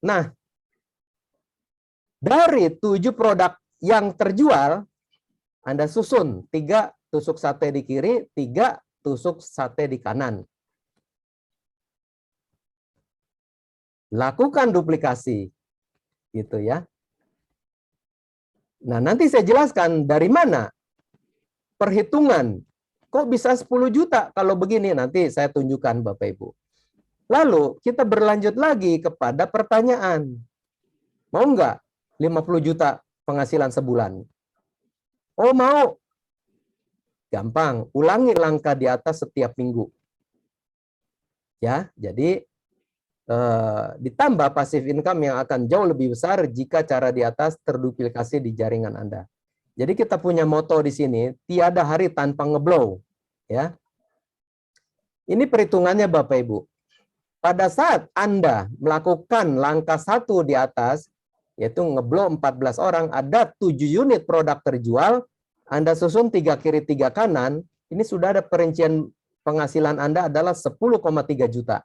Nah, dari 7 produk yang terjual, Anda susun 3 tusuk sate di kiri, 3 tusuk sate di kanan. Lakukan duplikasi, gitu ya. Nah, nanti saya jelaskan dari mana perhitungan. Kok bisa 10 juta kalau begini? Nanti saya tunjukkan Bapak Ibu. Lalu kita berlanjut lagi kepada pertanyaan. Mau nggak 50 juta penghasilan sebulan? Oh mau. Gampang, ulangi langkah di atas setiap minggu. Ya, jadi ditambah passive income yang akan jauh lebih besar jika cara di atas terduplikasi di jaringan Anda. Jadi kita punya moto di sini, tiada hari tanpa ngeblow. Ya. Ini perhitungannya Bapak Ibu. Pada saat Anda melakukan langkah 1 di atas, yaitu ngeblow 14 orang, ada 7 unit produk terjual, Anda susun 3 kiri 3 kanan, ini sudah ada perincian penghasilan Anda adalah 10,3 juta.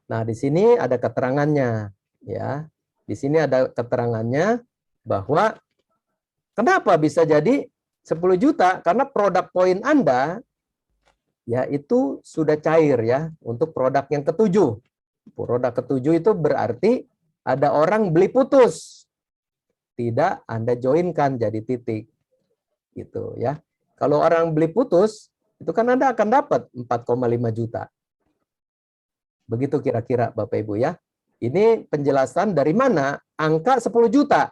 Nah, di sini ada keterangannya, ya. Di sini ada keterangannya bahwa kenapa bisa jadi 10 juta? Karena produk poin Anda ya itu sudah cair ya untuk produk yang ketujuh. Produk ketujuh itu berarti ada orang beli putus. Tidak Anda joinkan jadi titik. Gitu ya. Kalau orang beli putus, itu kan Anda akan dapat 4,5 juta. Begitu kira-kira Bapak Ibu ya. Ini penjelasan dari mana angka 10 juta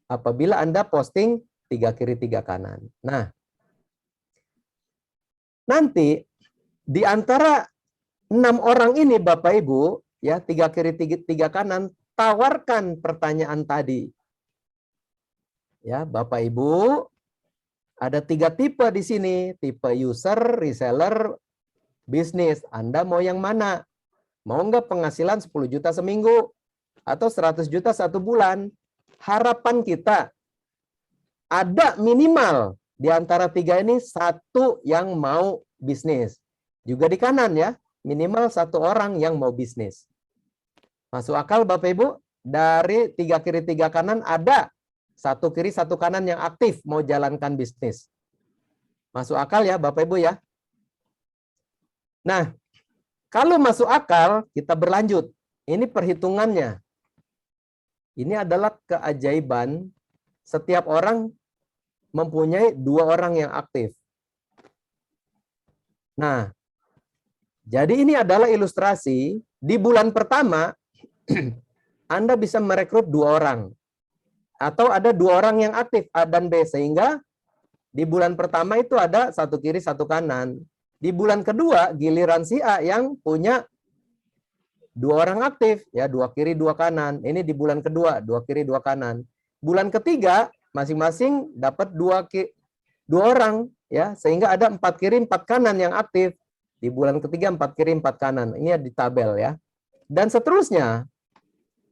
apabila Anda posting 3 kiri 3 kanan. Nah, nanti di antara 6 orang ini Bapak Ibu ya 3 kiri 3 kanan, tawarkan pertanyaan tadi. Ya, Bapak Ibu ada 3 tipe di sini, tipe user, reseller, bisnis. Anda mau yang mana? Mau nggak penghasilan 10 juta seminggu atau 100 juta 1 bulan? Harapan kita ada minimal di antara 3 ini 1 yang mau bisnis. Juga di kanan ya, minimal 1 orang yang mau bisnis. Masuk akal Bapak Ibu? Dari 3 kiri 3 kanan ada 1 kiri 1 kanan yang aktif mau jalankan bisnis. Masuk akal ya Bapak Ibu ya? Nah, kalau masuk akal, kita berlanjut. Ini perhitungannya. Ini adalah keajaiban setiap orang mempunyai 2 orang yang aktif. Nah, jadi ini adalah ilustrasi. Di bulan pertama, Anda bisa merekrut 2 orang. Atau ada 2 orang yang aktif, A dan B. Sehingga di bulan pertama itu ada 1 kiri 1 kanan. Di bulan kedua, giliran si A yang punya 2 orang aktif, ya 2 kiri 2 kanan. Ini di bulan kedua, 2 kiri 2 kanan. Bulan ketiga, masing-masing dapat 2 orang, ya sehingga ada 4 kiri 4 kanan yang aktif. Di bulan ketiga 4 kiri 4 kanan. Ini di tabel ya. Dan seterusnya,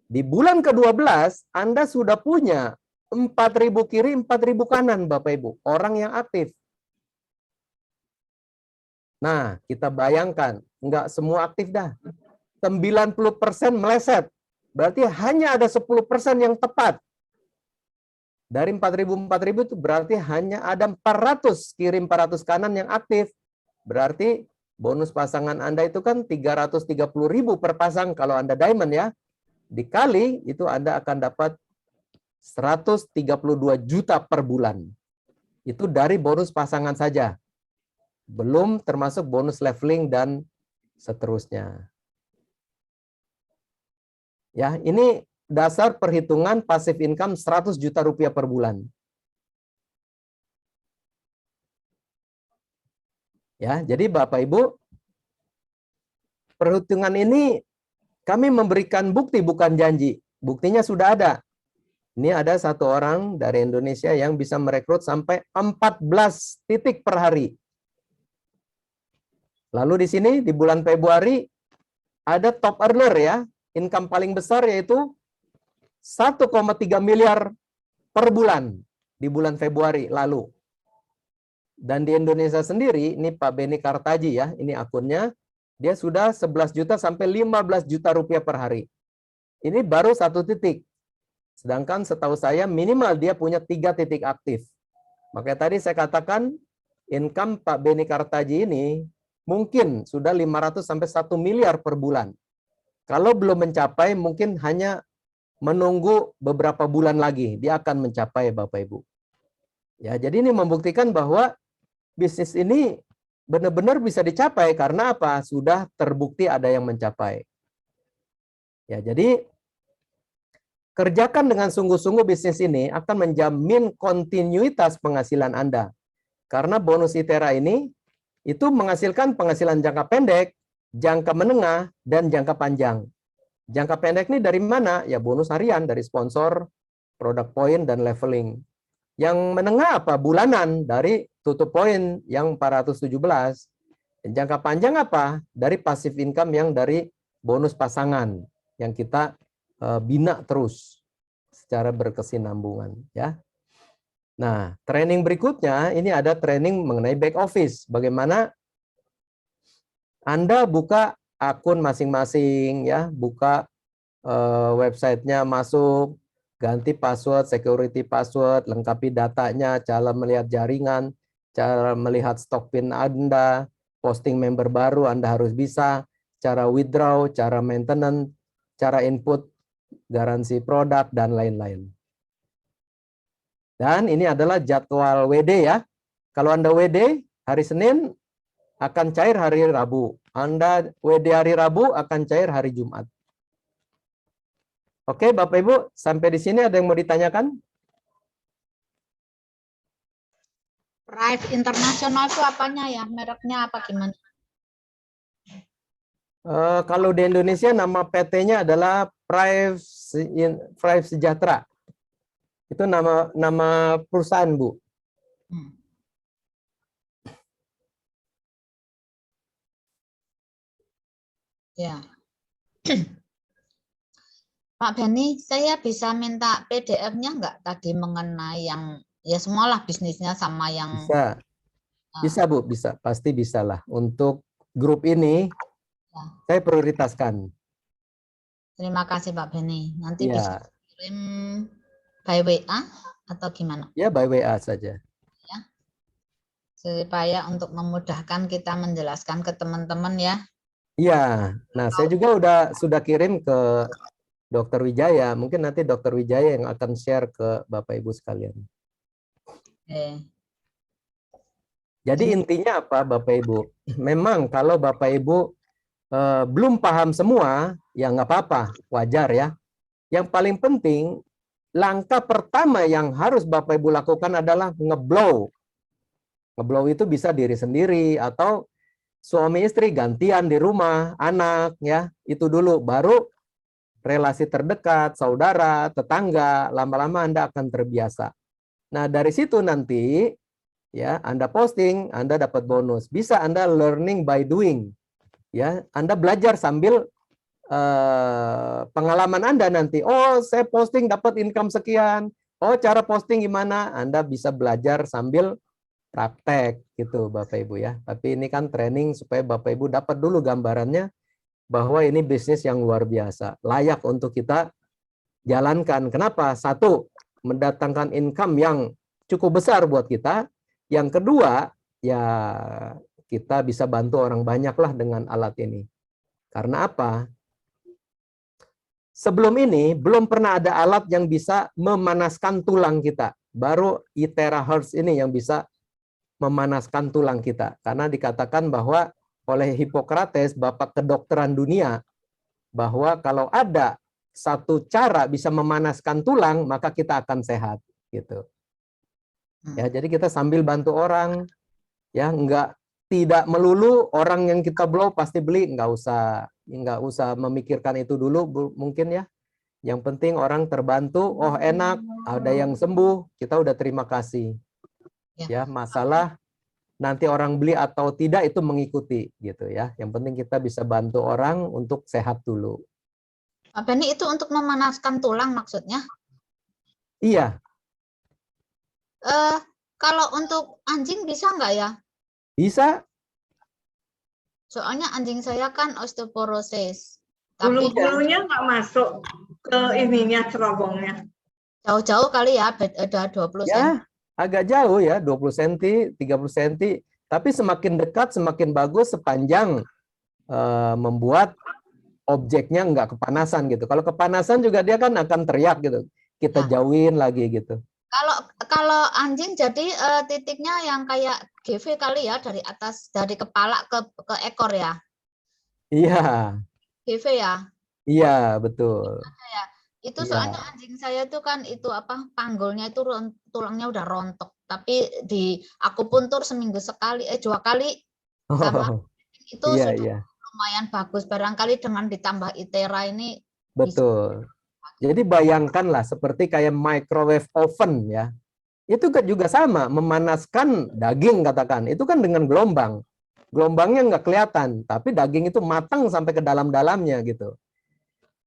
di bulan ke-12 Anda sudah punya 4.000 kiri 4.000 kanan Bapak Ibu, orang yang aktif. Nah, kita bayangkan, enggak semua aktif dah. 90% meleset. Berarti hanya ada 10% yang tepat. Dari 4.000 itu berarti hanya ada 400 kiri 400 kanan yang aktif. Berarti bonus pasangan Anda itu kan 330.000 per pasang kalau Anda diamond ya. Dikali itu Anda akan dapat 132 juta per bulan. Itu dari bonus pasangan saja. Belum termasuk bonus leveling dan seterusnya. Ya, ini dasar perhitungan passive income 100 juta rupiah per bulan. Ya, jadi Bapak Ibu, perhitungan ini kami memberikan bukti bukan janji. Buktinya sudah ada. Ini ada 1 orang dari Indonesia yang bisa merekrut sampai 14 titik per hari. Lalu di sini di bulan Februari ada top earner ya, income paling besar yaitu 1,3 miliar per bulan di bulan Februari lalu. Dan di Indonesia sendiri, ini Pak Beni Kartaji ya, ini akunnya, dia sudah 11 juta sampai 15 juta rupiah per hari. Ini baru 1 titik. Sedangkan setahu saya minimal dia punya 3 titik aktif. Makanya tadi saya katakan income Pak Beni Kartaji ini mungkin sudah 500 sampai 1 miliar per bulan. Kalau belum mencapai mungkin hanya menunggu beberapa bulan lagi dia akan mencapai Bapak Ibu. Ya, jadi ini membuktikan bahwa bisnis ini benar-benar bisa dicapai karena apa? Sudah terbukti ada yang mencapai. Ya, jadi kerjakan dengan sungguh-sungguh bisnis ini akan menjamin kontinuitas penghasilan Anda. Karena bonus ITERA ini itu menghasilkan penghasilan jangka pendek, jangka menengah, dan jangka panjang. Jangka pendek ini dari mana? Ya bonus harian dari sponsor, produk poin, dan leveling. Yang menengah apa? Bulanan dari tutup poin yang 417. Jangka panjang apa? Dari passive income yang dari bonus pasangan yang kita bina terus secara berkesinambungan ya. Nah, training berikutnya ini ada training mengenai back office. Bagaimana Anda buka akun masing-masing ya, buka websitenya, masuk, ganti password, security password, lengkapi datanya, cara melihat jaringan, cara melihat stok pin Anda, posting member baru Anda harus bisa, cara withdraw, cara maintenance, cara input garansi produk, dan lain-lain. Dan ini adalah jadwal WD ya. Kalau Anda WD hari Senin akan cair hari Rabu. Anda WD hari Rabu akan cair hari Jumat. Oke, Bapak Ibu, sampai di sini ada yang mau ditanyakan? Prive Internasional itu apanya ya? Mereknya apa gimana? Kalau di Indonesia nama PT-nya adalah Prive Sejahtera. Itu nama perusahaan, Bu. Ya. Pak Beni, saya bisa minta PDF-nya nggak tadi mengenai yang ya semualah bisnisnya sama yang Bisa. Bisa, Bu, bisa. Pasti bisa lah. Untuk grup ini saya prioritaskan. Terima kasih Pak Beni. Nanti Ya. bisa kirim by WA atau gimana? Ya, by WA saja. Ya. Supaya untuk memudahkan kita menjelaskan ke teman-teman ya. Iya. Nah, saya juga sudah kirim ke Dr. Wijaya. Mungkin nanti Dr. Wijaya yang akan share ke Bapak Ibu sekalian. Jadi intinya apa Bapak Ibu? Memang kalau Bapak Ibu belum paham semua, ya nggak apa-apa, wajar ya. Yang paling penting, langkah pertama yang harus Bapak Ibu lakukan adalah ngeblow. Ngeblow itu bisa diri sendiri atau suami istri gantian di rumah, anak ya, itu dulu. Baru relasi terdekat, saudara, tetangga, lama-lama Anda akan terbiasa. Nah, dari situ nanti ya Anda posting, Anda dapat bonus. Bisa Anda learning by doing. Ya, Anda belajar sambil pengalaman Anda nanti. Oh, saya posting dapat income sekian. Oh, cara posting gimana? Anda bisa belajar sambil praktek gitu Bapak Ibu ya. Tapi ini kan training supaya Bapak Ibu dapat dulu gambarannya bahwa ini bisnis yang luar biasa, layak untuk kita jalankan. Kenapa? Satu, mendatangkan income yang cukup besar buat kita. Yang kedua, ya kita bisa bantu orang banyak lah dengan alat ini. Karena apa? Sebelum ini belum pernah ada alat yang bisa memanaskan tulang kita. Baru ITERA Hertz ini yang bisa memanaskan tulang kita. Karena dikatakan bahwa oleh Hippocrates, bapak kedokteran dunia, bahwa kalau ada satu cara bisa memanaskan tulang, maka kita akan sehat. Gitu. Ya, jadi kita sambil bantu orang, ya tidak melulu orang yang kita blow pasti beli, nggak usah memikirkan itu dulu mungkin ya. Yang penting orang terbantu, oh enak, ada yang sembuh, kita udah terima kasih. Ya, masalah nanti orang beli atau tidak itu mengikuti gitu ya. Yang penting kita bisa bantu orang untuk sehat dulu. Pak Beni, itu untuk memanaskan tulang maksudnya? Iya, Kalau untuk anjing bisa nggak ya? bisa. Soalnya anjing saya kan osteoporosis. Tapi Bulu-bulunya nggak masuk ke ininya, cerobongnya. jauh-jauh kali ya, ada 20 cm. Ya, agak jauh ya, 20 cm, 30 cm. Tapi semakin dekat semakin bagus sepanjang membuat objeknya nggak kepanasan gitu. Kalau kepanasan juga dia kan akan teriak gitu. Kita Ya. jauhin lagi gitu. Kalau anjing jadi titiknya yang kayak GV kali ya, dari atas, dari kepala ke ekor ya. Iya, GV ya. iya betul. Ya. Itu Iya. soalnya anjing saya tuh kan itu apa, panggulnya itu tulangnya udah rontok. Tapi aku puntur seminggu sekali, 2 kali sama itu Iya, sudah iya, lumayan bagus. Barangkali dengan ditambah Itera ini bisa. betul. Jadi bayangkanlah seperti kayak microwave oven ya. Itu juga sama, memanaskan daging katakan. Itu kan dengan gelombang. Gelombangnya nggak kelihatan, tapi daging itu matang sampai ke dalam-dalamnya gitu.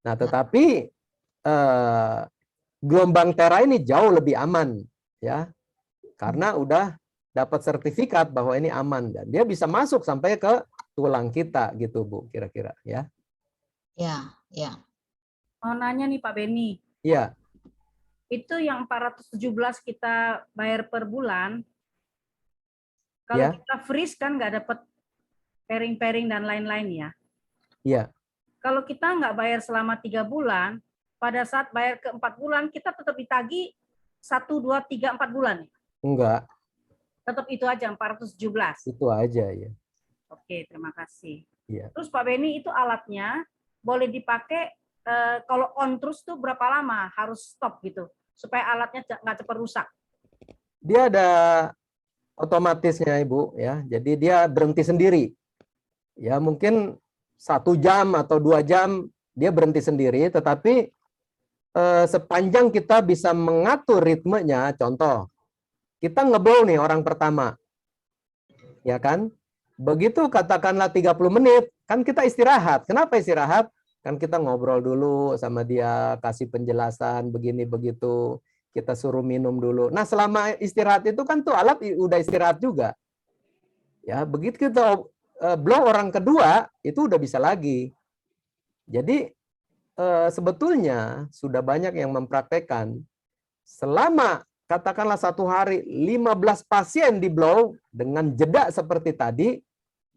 Nah, tetapi gelombang Tera ini jauh lebih aman ya. Karena udah dapat sertifikat bahwa ini aman dan dia bisa masuk sampai ke tulang kita gitu, Bu, kira-kira ya. Ya, ya. Mau nanya nih Pak Beni, Iya. itu yang 417 kita bayar per bulan, kalau Ya. kita freeze kan nggak dapat pairing-pairing dan lain-lain ya. Iya. Kalau kita nggak bayar selama 3 bulan, pada saat bayar ke 4 bulan, kita tetap ditagih 1, 2, 3, 4 bulan. Enggak, Tetap itu aja 417. itu aja ya. Oke, terima kasih. Iya. Terus Pak Beni, itu alatnya boleh dipakai kalau on terus tuh berapa lama harus stop gitu supaya alatnya nggak cepat rusak? Dia ada otomatisnya Ibu ya. Jadi dia berhenti sendiri. Ya mungkin 1 jam atau 2 jam dia berhenti sendiri. Tetapi sepanjang kita bisa mengatur ritmenya, contoh kita ngeblow nih orang pertama, ya kan? Begitu katakanlah 30 menit, kan kita istirahat. Kenapa istirahat? Kan kita ngobrol dulu sama dia, kasih penjelasan begini begitu, kita suruh minum dulu. Nah, selama istirahat itu kan tuh alat udah istirahat juga. Ya, begitu kita blow orang kedua, itu udah bisa lagi. Jadi sebetulnya sudah banyak yang mempraktekkan selama katakanlah 1 hari 15 pasien di blow dengan jeda seperti tadi,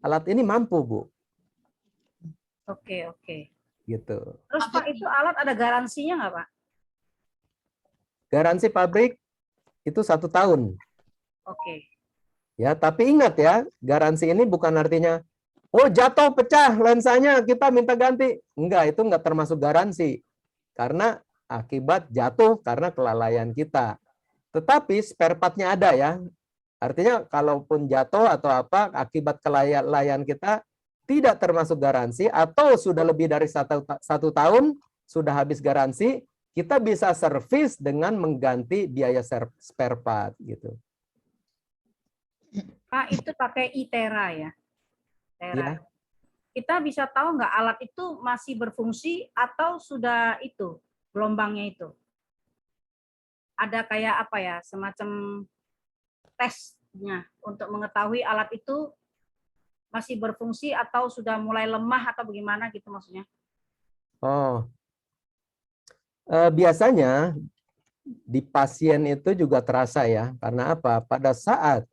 alat ini mampu, Bu. Oke, oke. Gitu. Terus Pak, itu alat ada garansinya nggak Pak? Garansi pabrik itu 1 tahun. Oke. Ya, tapi ingat ya, garansi ini bukan artinya oh jatuh pecah lensanya kita minta ganti. Enggak, itu enggak termasuk garansi. Karena akibat jatuh karena kelalaian kita. Tetapi spare part-nya ada ya. Artinya kalaupun jatuh atau apa akibat kelalaian kita tidak termasuk garansi atau sudah lebih dari 1 tahun sudah habis garansi, kita bisa servis dengan mengganti biaya spare part gitu. Pak, itu pakai Itera ya? Ya. Kita bisa tahu nggak alat itu masih berfungsi atau sudah itu gelombangnya itu? Ada kayak apa ya, semacam tesnya untuk mengetahui alat itu masih berfungsi atau sudah mulai lemah atau bagaimana gitu maksudnya? Oh, biasanya di pasien itu juga terasa ya. Karena apa? Pada saat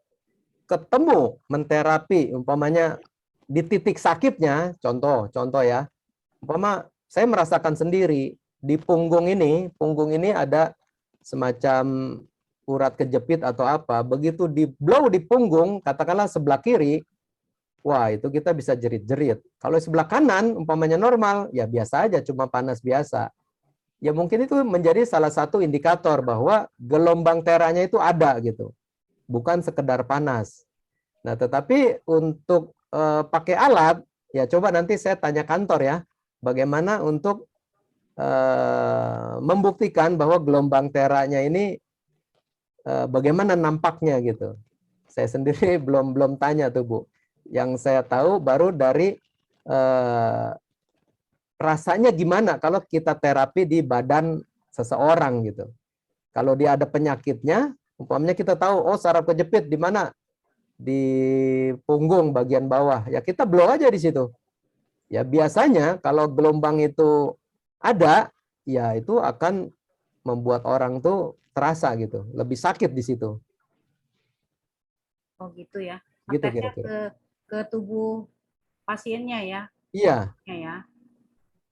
ketemu menterapi, umpamanya di titik sakitnya, contoh ya, umpama saya merasakan sendiri di punggung ini ada semacam urat kejepit atau apa, begitu di blow di punggung, katakanlah sebelah kiri, wah itu kita bisa jerit-jerit. Kalau sebelah kanan, umpamanya normal, ya biasa aja, cuma panas biasa. Ya mungkin itu menjadi salah satu indikator bahwa gelombang teranya itu ada gitu, bukan sekedar panas. Nah, tetapi untuk pakai alat, ya coba nanti saya tanya kantor ya, bagaimana untuk membuktikan bahwa gelombang teranya ini bagaimana nampaknya gitu. Saya sendiri belum tanya tuh Bu. Yang saya tahu baru dari rasanya gimana kalau kita terapi di badan seseorang gitu. Kalau dia ada penyakitnya, umpamanya kita tahu, oh saraf kejepit di mana? Di punggung bagian bawah. Ya kita blow aja di situ. Ya biasanya kalau gelombang itu ada, ya itu akan membuat orang tuh terasa gitu, lebih sakit di situ. Oh gitu ya. Gitu Ngetesnya kira-kira. ke tubuh pasiennya ya. Iya. Ya.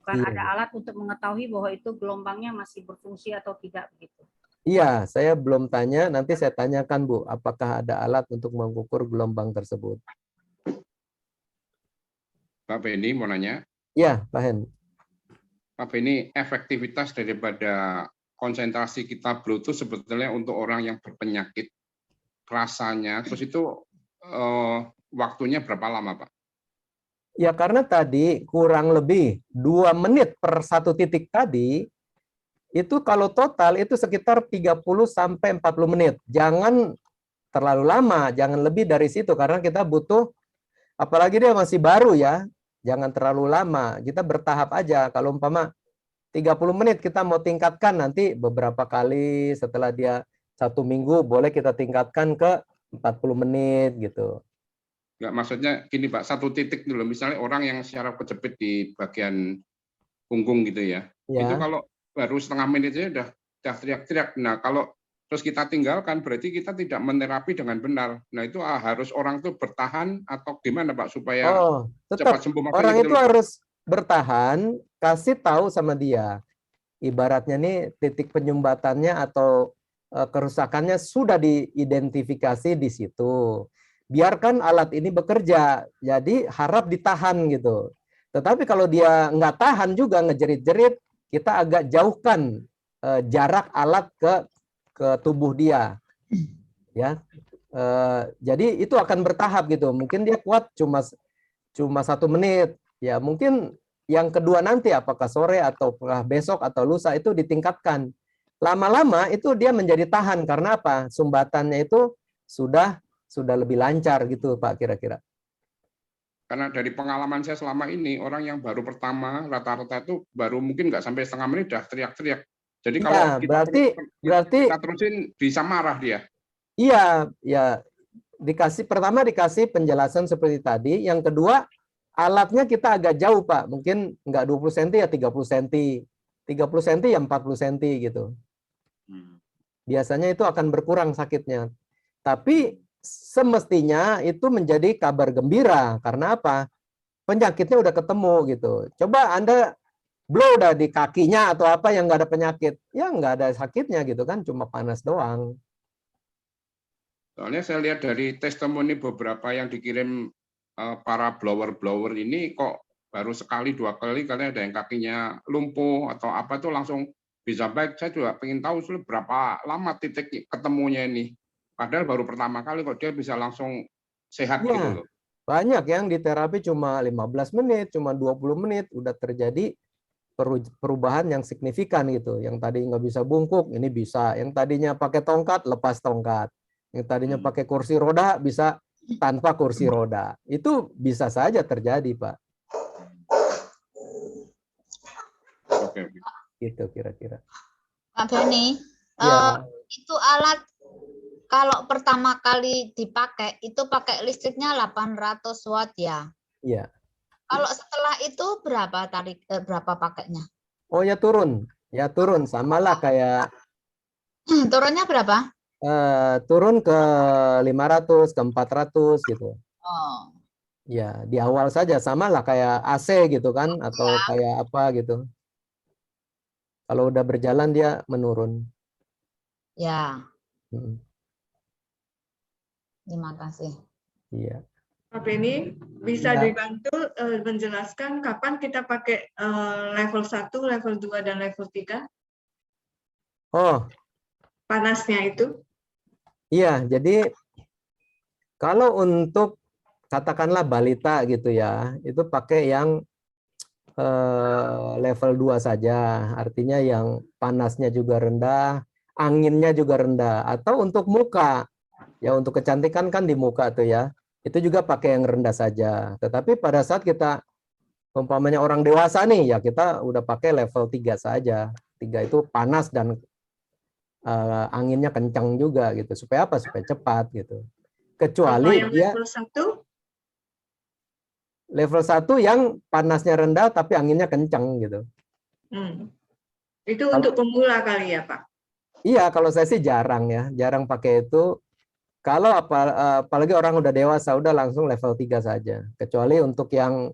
Bukan Iya. ada alat untuk mengetahui bahwa itu gelombangnya masih berfungsi atau tidak begitu. Iya, saya belum tanya, nanti saya tanyakan Bu, apakah ada alat untuk mengukur gelombang tersebut. Pak Beni mau nanya. Iya, Pak Hen. Pak Beni, efektivitas daripada konsentrasi kita Bluetooth sebetulnya untuk orang yang berpenyakit rasanya, terus itu waktunya berapa lama Pak? Ya karena tadi kurang lebih 2 menit per 1 titik tadi, itu kalau total itu sekitar 30 sampai 40 menit. Jangan terlalu lama, jangan lebih dari situ karena kita butuh, apalagi dia masih baru ya, jangan terlalu lama. Kita bertahap aja. Kalau umpama 30 menit kita mau tingkatkan, nanti beberapa kali setelah dia 1 minggu boleh kita tingkatkan ke 40 menit gitu. Enggak, maksudnya gini Pak, 1 titik dulu, misalnya orang yang saraf kejepit di bagian punggung gitu ya, itu Ya. kalau baru setengah menit aja udah teriak-teriak. Nah kalau terus kita tinggalkan berarti kita tidak menerapi dengan benar. Nah itu harus orang tuh bertahan atau gimana Pak supaya cepat Tetap sembuh, maksudnya orang gitu itu loh, Pak. harus bertahan, kasih tahu sama dia. Ibaratnya nih titik penyumbatannya atau kerusakannya sudah diidentifikasi di situ. Biarkan alat ini bekerja, jadi harap ditahan gitu. Tetapi kalau dia nggak tahan juga ngejerit-jerit, kita agak jauhkan jarak alat ke tubuh dia, ya. Jadi itu akan bertahap gitu. Mungkin dia kuat cuma 1 menit, ya mungkin yang kedua nanti apakah sore atau besok atau lusa itu ditingkatkan. Lama-lama itu dia menjadi tahan karena apa? Sumbatannya itu sudah lebih lancar gitu Pak kira-kira. Karena dari pengalaman saya selama ini, orang yang baru pertama rata-rata itu baru mungkin nggak sampai setengah menit udah teriak-teriak. Jadi kalau Iya, berarti kita terusin bisa marah dia. iya, ya pertama dikasih penjelasan seperti tadi, yang kedua alatnya kita agak jauh Pak, mungkin nggak 20 cm ya 30 cm, 30 cm ya 40 cm gitu. Biasanya itu akan berkurang sakitnya. Tapi semestinya itu menjadi kabar gembira. Karena apa? Penyakitnya udah ketemu gitu. Coba Anda blow dah di kakinya atau apa yang nggak ada penyakit. Ya nggak ada sakitnya gitu kan, cuma panas doang. Soalnya saya lihat dari testimoni beberapa yang dikirim para blower-blower ini kok baru sekali 2 kali karena ada yang kakinya lumpuh atau apa tuh langsung bisa baik. Saya juga pengen tahu berapa lama titik ketemunya ini. Padahal baru pertama kali kok dia bisa langsung sehat Ya, gitu loh. banyak yang di terapi cuma 15 menit, cuma 20 menit udah terjadi perubahan yang signifikan gitu. Yang tadi nggak bisa bungkuk, ini bisa. Yang tadinya pakai tongkat, lepas tongkat. Yang tadinya pakai kursi roda, bisa tanpa kursi roda. Itu bisa saja terjadi, Pak. Oke. Gitu kira-kira. Pak Beni, Ya. itu alat kalau pertama kali dipakai itu pakai listriknya 800 watt ya. Iya. Kalau setelah itu berapa pakainya? Oh ya turun. Ya turun, samalah kayak Turunnya berapa? turun ke 500, ke 400 gitu. Oh. Ya, di awal saja samalah kayak AC gitu kan atau kayak apa gitu. Kalau udah berjalan dia menurun. Ya, Hmm, terima kasih. Iya. Pak Beni, bisa Ya. dibantu menjelaskan kapan kita pakai level 1, level 2, dan level 3? Oh, Panasnya itu? iya. Jadi kalau untuk katakanlah balita gitu ya, itu pakai yang level 2 saja. Artinya yang panasnya juga rendah, anginnya juga rendah. Atau untuk muka, Ya untuk kecantikan kan di muka tuh ya. Itu juga pakai yang rendah saja. Tetapi pada saat kita umpamanya orang dewasa nih ya kita udah pakai level 3 saja. 3 itu panas dan anginnya kencang juga gitu. Supaya apa? Supaya cepat gitu. Kalau Kecuali yang dia level 1, level 1 yang panasnya rendah tapi anginnya kencang gitu. itu untuk pemula kali ya Pak? Iya, kalau saya sih jarang ya. Jarang pakai itu. Kalau apalagi orang udah dewasa, udah langsung level 3 saja. Kecuali untuk yang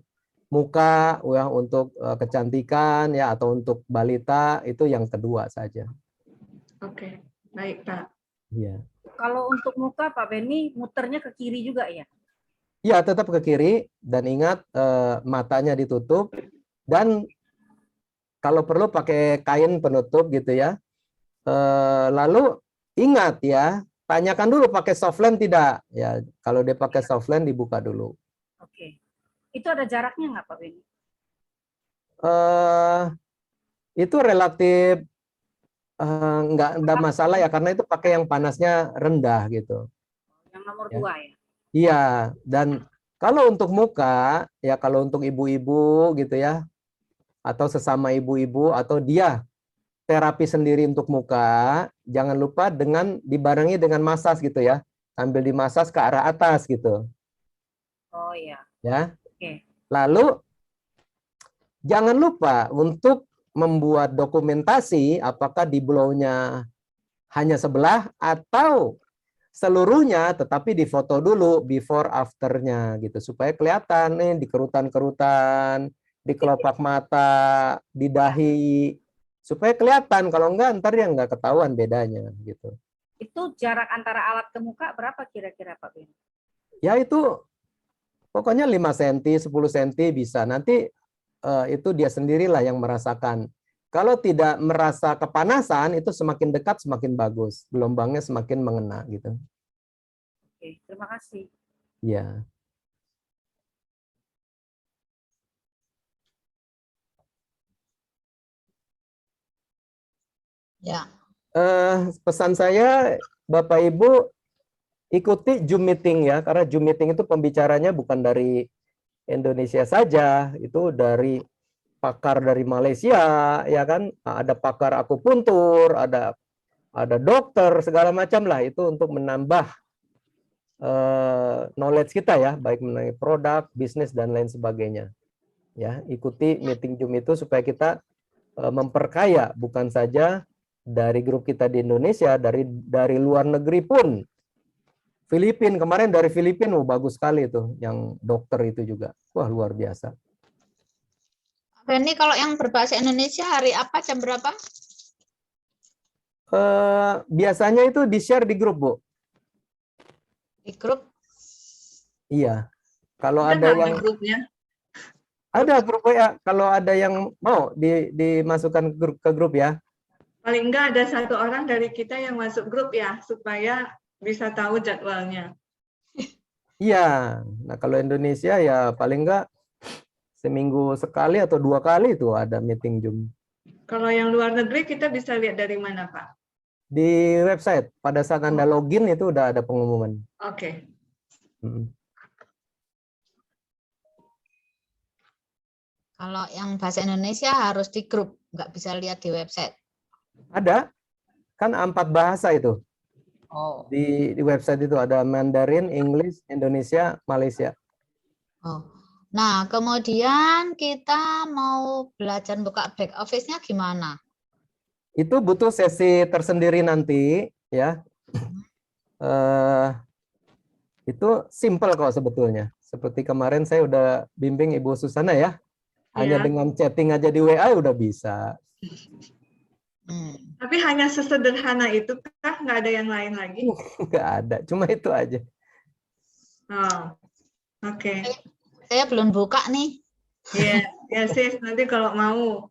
muka, ya, untuk kecantikan, ya, atau untuk balita, itu yang kedua saja. Oke, baik Pak. Iya. Kalau untuk muka Pak Benny muternya ke kiri juga ya? Iya, tetap ke kiri. Dan ingat matanya ditutup. Dan kalau perlu pakai kain penutup gitu ya. Lalu ingat ya, tanyakan dulu pakai softland tidak. Ya, kalau dia pakai softland dibuka dulu. Oke. Itu ada jaraknya nggak Pak Benny? Itu relatif nggak ada masalah ya karena itu pakai yang panasnya rendah gitu. Yang nomor Ya. 2 ya? Iya, dan kalau untuk muka ya kalau untuk ibu-ibu gitu ya atau sesama ibu-ibu atau dia terapi sendiri untuk muka, jangan lupa dengan dibarengi dengan masas gitu ya. Sambil dimasas ke arah atas gitu. Oh iya. Ya. Oke. Lalu jangan lupa untuk membuat dokumentasi apakah di blow-nya hanya sebelah atau seluruhnya, tetapi difoto dulu before after-nya gitu supaya kelihatan nih di kerutan-kerutan, di kelopak mata, di dahi, supaya kelihatan. Kalau enggak ntar ya nggak ketahuan bedanya gitu. Itu jarak antara alat ke muka berapa kira-kira Pak Benny? Ya itu pokoknya 5 cm, 10 cm bisa. Nanti itu dia sendirilah yang merasakan. Kalau tidak merasa kepanasan, itu semakin dekat semakin bagus. Gelombangnya semakin mengena gitu. Oke, terima kasih. Ya. Ya. Pesan saya, Bapak Ibu, ikuti Zoom meeting ya, karena Zoom meeting itu pembicaranya bukan dari Indonesia saja, itu dari pakar dari Malaysia, ya kan, ada pakar akupuntur, ada dokter segala macam lah itu untuk menambah knowledge kita ya, baik mengenai produk, bisnis dan lain sebagainya. Ya, ikuti meeting Zoom itu supaya kita memperkaya bukan saja dari grup kita di Indonesia, dari luar negeri pun. Filipina kemarin dari Filipina, bagus sekali itu, yang dokter itu juga, wah luar biasa. Benny, kalau yang berbahasa Indonesia hari apa, jam berapa? Biasanya itu di-share di grup, Bu. Di grup? Iya. Kalau Kita ada nggak yang ada grupnya. ada grup WA, kalau ada yang mau dimasukkan ke grup ya. Paling nggak ada 1 orang dari kita yang masuk grup ya, supaya bisa tahu jadwalnya. Iya. Nah, kalau Indonesia ya paling enggak seminggu sekali atau 2 kali itu ada meeting Zoom. Kalau yang luar negeri kita bisa lihat dari mana, Pak? Di website. Pada saat Anda login itu udah ada pengumuman. Oke. Kalau yang bahasa Indonesia harus di grup, nggak bisa lihat di website. Ada. Kan 4 bahasa itu. Oh. Di website itu ada Mandarin, English, Indonesia, Malaysia. Oh. Nah, kemudian kita mau belajar buka back office-nya gimana? Itu butuh sesi tersendiri nanti, ya. Itu simple kok sebetulnya. Seperti kemarin saya udah bimbing Ibu Susana ya. Hanya dengan chatting aja di WA udah bisa. Tapi hanya sesederhana itu kah? Nggak ada yang lain lagi? Nggak ada, cuma itu aja. Oh, oke. Saya belum buka nih. Iya, ya sis, nanti kalau mau.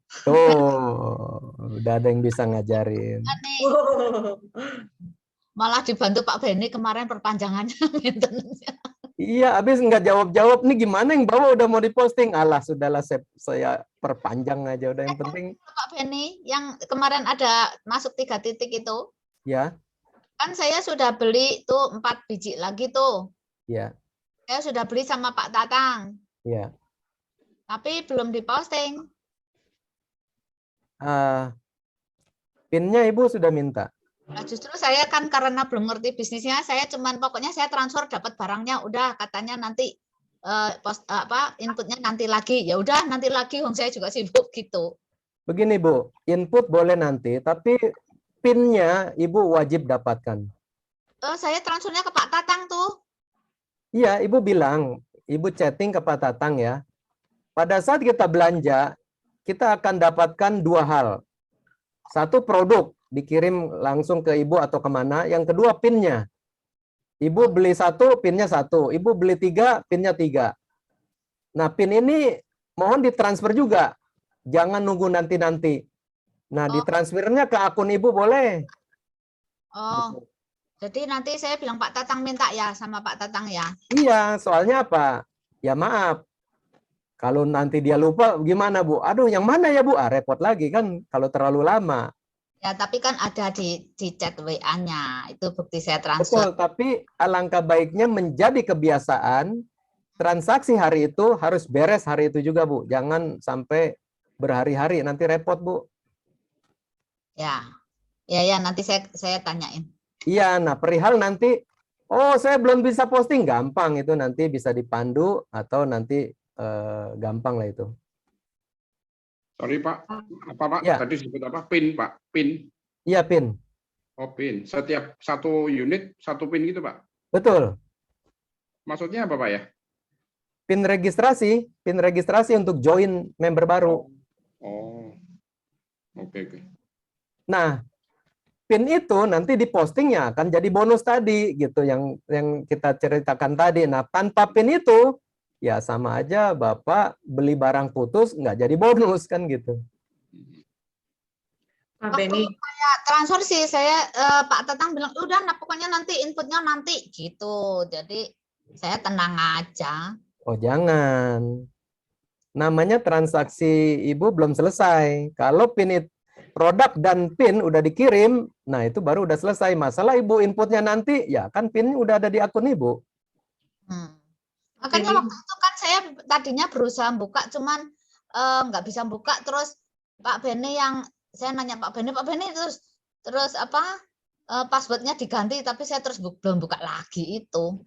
Udah ada yang bisa ngajarin. Malah dibantu Pak Benny kemarin perpanjangannya. Iya, habis nggak jawab-jawab nih gimana yang bawah udah mau diposting. Alah, sudahlah saya perpanjang aja udah yang penting. Pak Benny, yang kemarin ada masuk 3 titik itu. Ya. Kan saya sudah beli tuh 4 biji lagi tuh. Ya, Saya sudah beli sama Pak Tatang, ya. tapi belum diposting. PIN-nya Ibu sudah minta. Nah, justru saya kan karena belum ngerti bisnisnya, saya cuman pokoknya saya transfer dapat barangnya, udah katanya nanti inputnya nanti lagi. Ya udah nanti lagi, saya juga sibuk gitu. Begini Bu, input boleh nanti, tapi PIN-nya Ibu wajib dapatkan. Saya transfernya ke Pak Tatang tuh. Iya, Ibu bilang, Ibu chatting ke Pak Tatang ya. Pada saat kita belanja, kita akan dapatkan 2 hal. Satu, produk dikirim langsung ke Ibu atau kemana. Yang kedua, PIN-nya. Ibu beli 1, PIN-nya 1. Ibu beli 3, PIN-nya 3. Nah, PIN ini mohon ditransfer juga. Jangan nunggu nanti-nanti. Nah, ditransfernya ke akun Ibu boleh. Oh, jadi nanti saya bilang Pak Tatang minta ya sama Pak Tatang ya. Iya, soalnya apa? Ya maaf. Kalau nanti dia lupa gimana Bu? Aduh, yang mana ya Bu? Repot lagi kan kalau terlalu lama. Ya, tapi kan ada di chat WA-nya. Itu bukti saya transfer. Betul, tapi alangkah baiknya menjadi kebiasaan transaksi hari itu harus beres hari itu juga Bu. Jangan sampai berhari-hari, nanti repot Bu. Ya. Ya, nanti saya tanyain. Iya, nah perihal nanti, oh saya belum bisa posting, gampang itu nanti bisa dipandu atau nanti gampang lah itu. Sorry Pak, apa Pak? Ya. Tadi disebut apa? PIN Pak, PIN. Iya, PIN. Oh PIN, setiap satu unit satu PIN gitu Pak? Betul. Maksudnya apa Pak ya? PIN registrasi untuk join member baru. Oh, oke. Nah, PIN itu nanti di postingnya akan jadi bonus tadi gitu yang kita ceritakan tadi. Nah, tanpa PIN itu ya sama aja Bapak beli barang putus nggak jadi bonus kan gitu. Pak Beni. Saya transfer sih saya Pak Tatang bilang udah nah pokoknya nanti inputnya nanti gitu. Jadi saya tenang aja. Oh, jangan. Namanya transaksi Ibu belum selesai. Kalau PIN produk dan PIN udah dikirim, nah itu baru udah selesai. Masalah Ibu inputnya nanti, ya kan PIN udah ada di akun Ibu. Makanya waktu itu kan saya tadinya berusaha buka, cuman nggak bisa buka. Terus Pak Beni yang saya nanya Pak Beni terus apa passwordnya diganti, tapi saya terus belum buka lagi itu.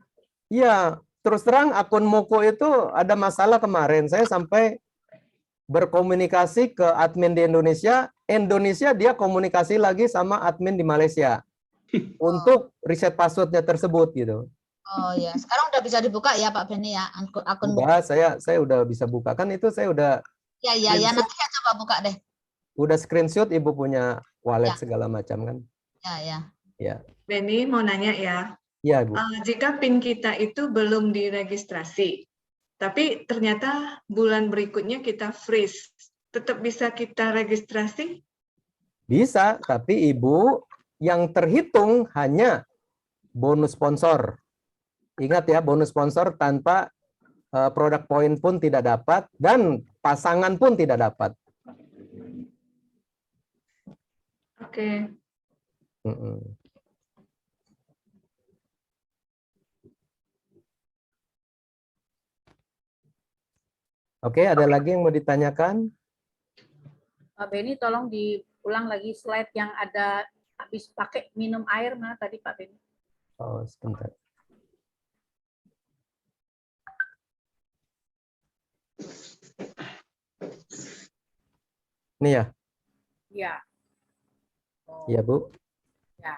Iya, terus terang akun Moko itu ada masalah kemarin. Saya sampai berkomunikasi ke admin di Indonesia dia komunikasi lagi sama admin di Malaysia untuk riset passwordnya tersebut gitu. Oh ya, sekarang udah bisa dibuka ya Pak Beni ya akun. Udah, saya udah bisa buka kan itu saya udah. Ya nanti saya coba buka deh. Udah screenshot Ibu punya wallet segala macam kan? Ya. Beni mau nanya ya. Iya, Bu. Jika PIN kita itu belum diregistrasi, tapi ternyata bulan berikutnya kita freeze, tetap bisa kita registrasi? Bisa, tapi Ibu yang terhitung hanya bonus sponsor. Ingat ya, bonus sponsor tanpa produk poin pun tidak dapat dan pasangan pun tidak dapat. Oke. Oke, ada lagi yang mau ditanyakan? Pak Beni, tolong diulang lagi slide yang ada habis pakai minum air mana tadi Pak Beni? Oh, sebentar. Ini ya? Iya. Iya, Bu. Ya.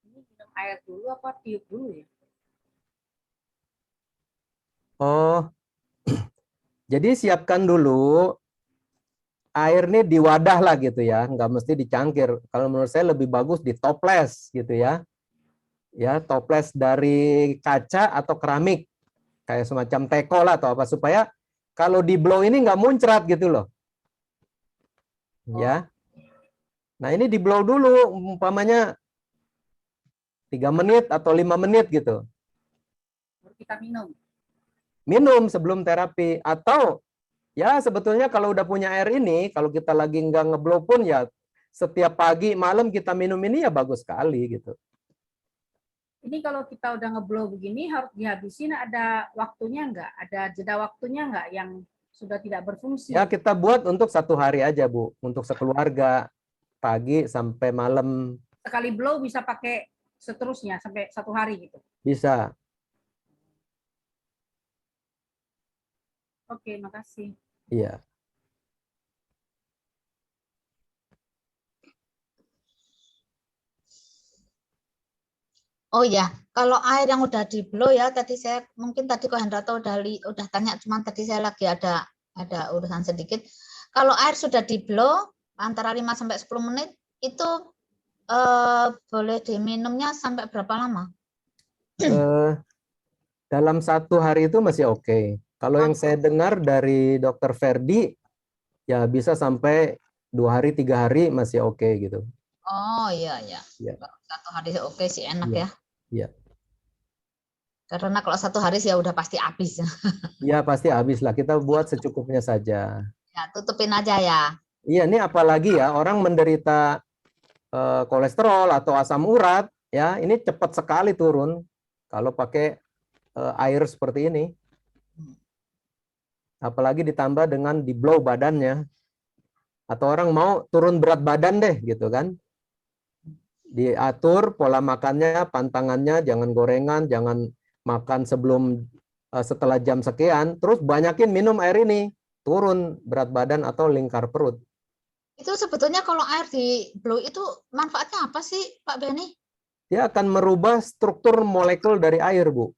Ini minum air dulu apa tiup dulu ya? Oh, jadi siapkan dulu airnya di wadah lah gitu ya, nggak mesti dicangkir. Kalau menurut saya lebih bagus di toples gitu ya. Ya, toples dari kaca atau keramik, kayak semacam teko lah atau apa, supaya kalau di blow ini nggak muncrat gitu loh. Ya. Nah, ini di blow dulu, umpamanya 3 menit atau 5 menit gitu. Baru kita minum. minum sebelum terapi. Atau ya sebetulnya kalau udah punya air ini, kalau kita lagi nggak ngeblow pun ya setiap pagi malam kita minum ini ya bagus sekali gitu. Ini kalau kita udah ngeblow begini harus dihabisin, ada waktunya nggak? Ada jeda waktunya nggak yang sudah tidak berfungsi? Ya kita buat untuk 1 hari aja Bu, untuk sekeluarga, pagi sampai malam. Sekali blow bisa pakai seterusnya sampai 1 hari gitu. Bisa. Oke, makasih. Iya. Oh ya, kalau air yang udah di blow ya, tadi saya mungkin tadi Ko Hendrato udah tanya, cuman tadi saya lagi ada urusan sedikit. Kalau air sudah di blow antara 5 sampai 10 menit itu boleh diminumnya sampai berapa lama? Dalam 1 hari itu masih oke. Kalau yang saya dengar dari Dokter Ferdi, ya bisa sampai 2 hari, 3 hari masih oke gitu. Oh iya ya. Ya. 1 hari oke sih, enak ya. Iya. Karena kalau 1 hari sih ya udah pasti habis. Iya pasti habis lah. Kita buat secukupnya saja. Ya, tutupin aja ya. Iya, ini apalagi ya orang menderita kolesterol atau asam urat, ya ini cepat sekali turun kalau pakai air seperti ini. Apalagi ditambah dengan di blow badannya. Atau orang mau turun berat badan deh gitu kan. Diatur pola makannya, pantangannya, jangan gorengan, jangan makan setelah jam sekian, terus banyakin minum air ini, turun berat badan atau lingkar perut. Itu sebetulnya kalau air di blow itu manfaatnya apa sih Pak Beni? Dia akan merubah struktur molekul dari air, Bu.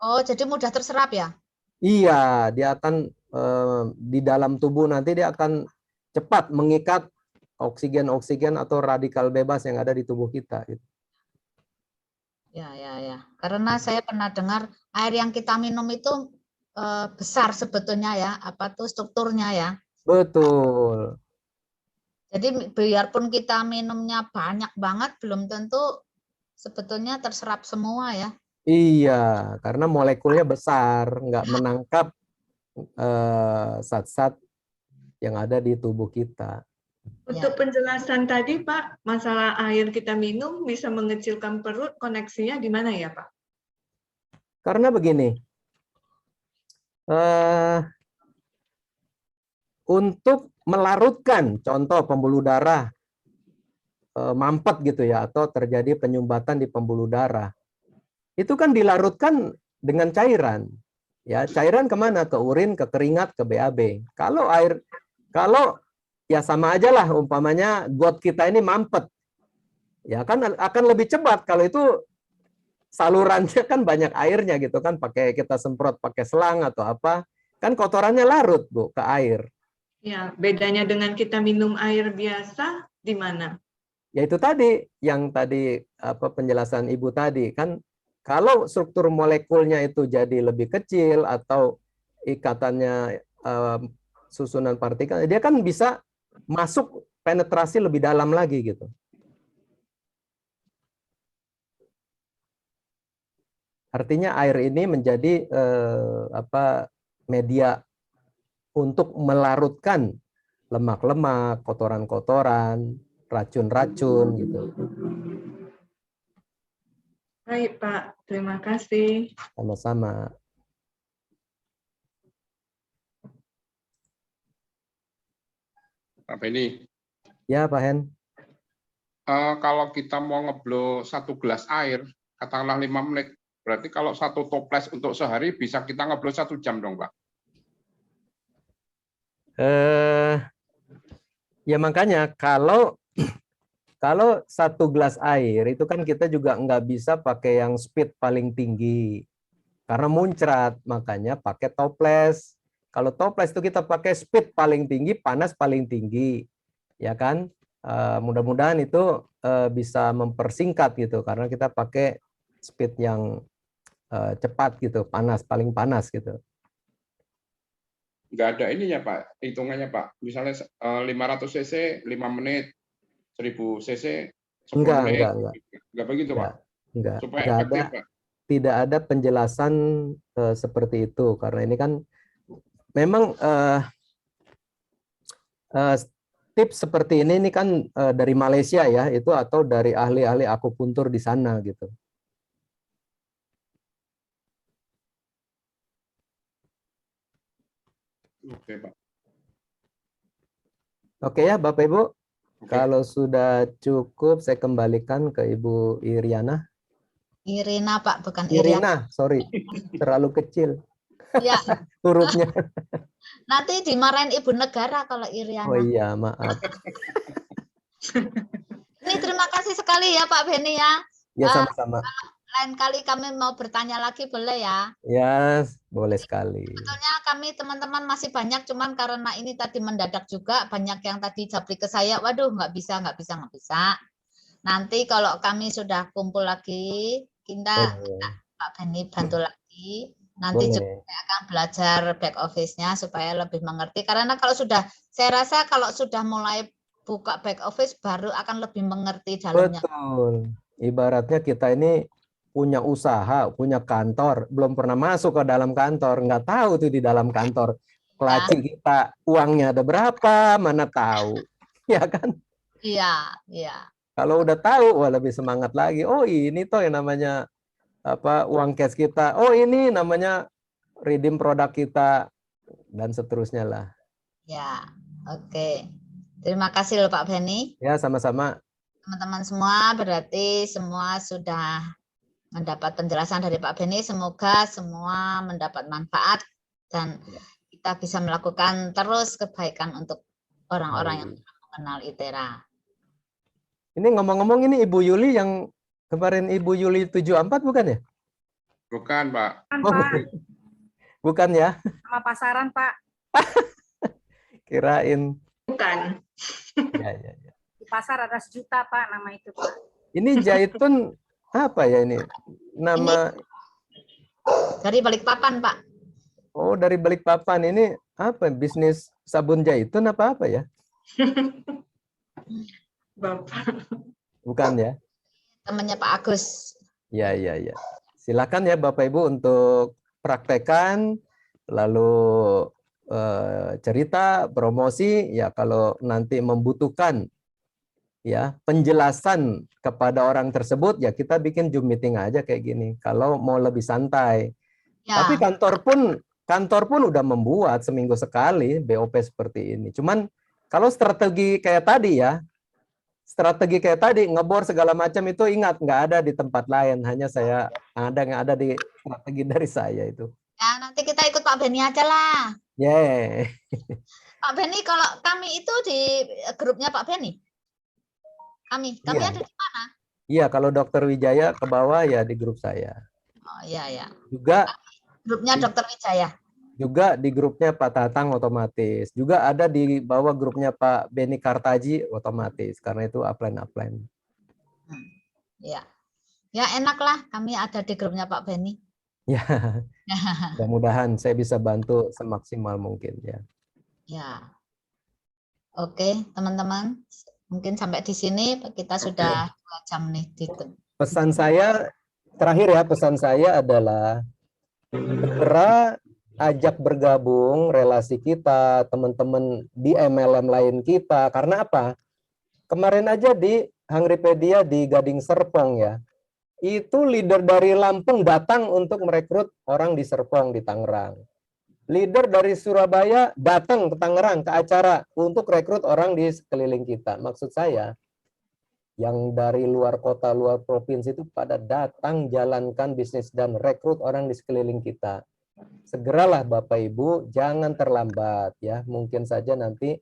Oh, jadi mudah terserap ya? Iya, dia akan di dalam tubuh nanti dia akan cepat mengikat oksigen atau radikal bebas yang ada di tubuh kita. Ya. Karena saya pernah dengar air yang kita minum itu besar sebetulnya ya, apa tuh strukturnya ya. Betul. Jadi biarpun kita minumnya banyak banget, belum tentu sebetulnya terserap semua ya. Iya, karena molekulnya besar, nggak menangkap zat-zat yang ada di tubuh kita. Untuk penjelasan tadi Pak, masalah air kita minum bisa mengecilkan perut, koneksinya di mana ya Pak? Karena begini, untuk melarutkan, contoh pembuluh darah mampet gitu ya, atau terjadi penyumbatan di pembuluh darah, itu kan dilarutkan dengan cairan. Ya, cairan kemana? Ke urin, ke keringat, ke BAB. Kalau ya sama aja lah umpamanya got kita ini mampet. Ya kan akan lebih cepat kalau itu salurannya kan banyak airnya gitu kan, kita semprot pakai selang atau apa, kan kotorannya larut Bu ke air. Ya, bedanya dengan kita minum air biasa di mana? Ya itu tadi yang penjelasan Ibu tadi kan, kalau struktur molekulnya itu jadi lebih kecil atau ikatannya susunan partikel, dia kan bisa masuk penetrasi lebih dalam lagi gitu. Artinya air ini menjadi media untuk melarutkan lemak-lemak, kotoran-kotoran, racun-racun gitu. Baik Pak, terima kasih. Sama-sama. Pak Beni. Ya Pak Hen. Kalau kita mau ngeblow 1 gelas air, katakanlah 5 menit, berarti kalau 1 toples untuk sehari bisa kita ngeblow 1 jam dong Pak? Ya makanya kalau 1 gelas air itu kan kita juga nggak bisa pakai yang speed paling tinggi karena muncrat, makanya pakai toples. Kalau toples itu kita pakai speed paling tinggi, panas paling tinggi, ya kan? Mudah-mudahan itu bisa mempersingkat gitu karena kita pakai speed yang cepat gitu, paling panas gitu. Nggak ada ininya Pak, hitungannya Pak. Misalnya 500 cc 5 menit, 1000 cc 10 menit. Enggak begitu Pak? Enggak. Supaya Enggak efektif ada. Pak. tidak ada penjelasan seperti itu, karena ini kan memang tips seperti ini kan dari Malaysia ya, itu atau dari ahli-ahli akupuntur di sana gitu. Oke, Pak. Oke ya, Bapak Ibu. Oke. Kalau sudah cukup, saya kembalikan ke Ibu Iriana. Irina, Pak, bukan Iriana. Irina, sorry, terlalu kecil Ya, hurufnya. nanti dimarahin Ibu Negara kalau Iriana. Oh iya, maaf. Ini terima kasih sekali ya Pak Beni ya. Ya, sama-sama. Lain kali kami mau bertanya lagi boleh ya? Ya, boleh sekali. Sebetulnya kami teman-teman masih banyak, cuman karena ini tadi mendadak juga, banyak yang tadi japri ke saya, waduh nggak bisa. Nanti kalau kami sudah kumpul lagi, kita Pak Beni bantu lagi. Nanti Boleh. juga saya akan belajar back office-nya supaya lebih mengerti. Karena kalau sudah, saya rasa kalau sudah mulai buka back office baru akan lebih mengerti dalamnya. Betul. Ibaratnya kita ini punya usaha, punya kantor, belum pernah masuk ke dalam kantor, nggak tahu tuh di dalam kantor laci kita uangnya ada berapa, mana tahu, ya kan? Iya. Kalau udah tahu, wah lebih semangat lagi. Oh ini toh yang namanya apa uang cash kita. Oh ini namanya redeem produk kita dan seterusnya lah. Ya, oke. Terima kasih loh Pak Beni. Ya sama-sama. Teman-teman semua, berarti semua sudah mendapat penjelasan dari Pak Beni. Semoga semua mendapat manfaat dan kita bisa melakukan terus kebaikan untuk orang-orang yang mengenal ITERA. Ini ngomong-ngomong ini Ibu Yuli yang kemarin Ibu Yuli 74 bukan ya? Bukan, Pak. Kan, Oh, Pak, bukan ya? sama pasaran, Pak. Kirain. Bukan. Ya. Di pasar ada 1 juta, Pak, nama itu, Pak. Ini Jaitun apa ya ini? Nama Dari Balikpapan, Pak. Oh, dari Balikpapan. Ini apa? Bisnis sabun Jaitun apa ya? Bapak. Bukan ya? Temannya Pak Agus. Ya. Silakan ya Bapak Ibu untuk praktekan, lalu cerita, promosi, ya kalau nanti membutuhkan ya penjelasan kepada orang tersebut, ya kita bikin Zoom meeting aja kayak gini. Kalau mau lebih santai. Ya. Tapi kantor pun udah membuat seminggu sekali BOP seperti ini. Cuman kalau strategi kayak tadi ya, ngebor segala macam itu ingat nggak ada di tempat lain, hanya saya ada di strategi dari saya itu. Ya, nanti kita ikut Pak Beni aja lah. Yeah. Pak Beni, kalau kami itu di grupnya Pak Beni. Kami Iya. ada di mana? Iya, kalau Dokter Wijaya ke bawah ya di grup saya. Oh iya. Juga Grupnya Dokter Wijaya. Juga di grupnya Pak Tatang otomatis. Juga ada di bawah grupnya Pak Beni Kartaji otomatis. Karena itu upline. Ya. Ya enak lah kami ada di grupnya Pak Beni. Ya. Mudah-mudahan saya bisa bantu semaksimal mungkin ya. Ya. Oke, teman-teman. Mungkin sampai di sini kita sudah 2 jam nih. Pesan saya adalah segera ajak bergabung relasi kita, teman-teman di MLM lain kita. Karena apa? Kemarin aja di Hungrypedia di Gading Serpong ya, itu leader dari Lampung datang untuk merekrut orang di Serpong di Tangerang. Leader dari Surabaya datang ke Tangerang ke acara untuk rekrut orang di sekeliling kita. Maksud saya, yang dari luar kota, luar provinsi itu pada datang jalankan bisnis dan rekrut orang di sekeliling kita. Segeralah Bapak Ibu, jangan terlambat ya. Mungkin saja nanti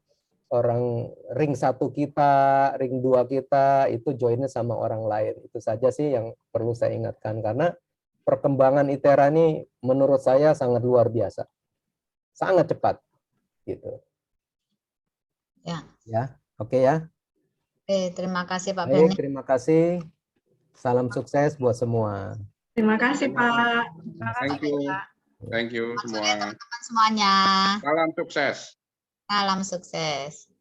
orang ring 1 kita, ring 2 kita itu joinnya sama orang lain. Itu saja sih yang perlu saya ingatkan, karena perkembangan ITERA ini menurut saya sangat luar biasa. Sangat cepat gitu. Ya, oke ya. Oke, terima kasih Pak Beni. Terima kasih. Salam sukses buat semua. Terima kasih, Pak. Terima kasih, Pak. Thank you semua. Teman-teman semuanya. Salam sukses. Salam sukses.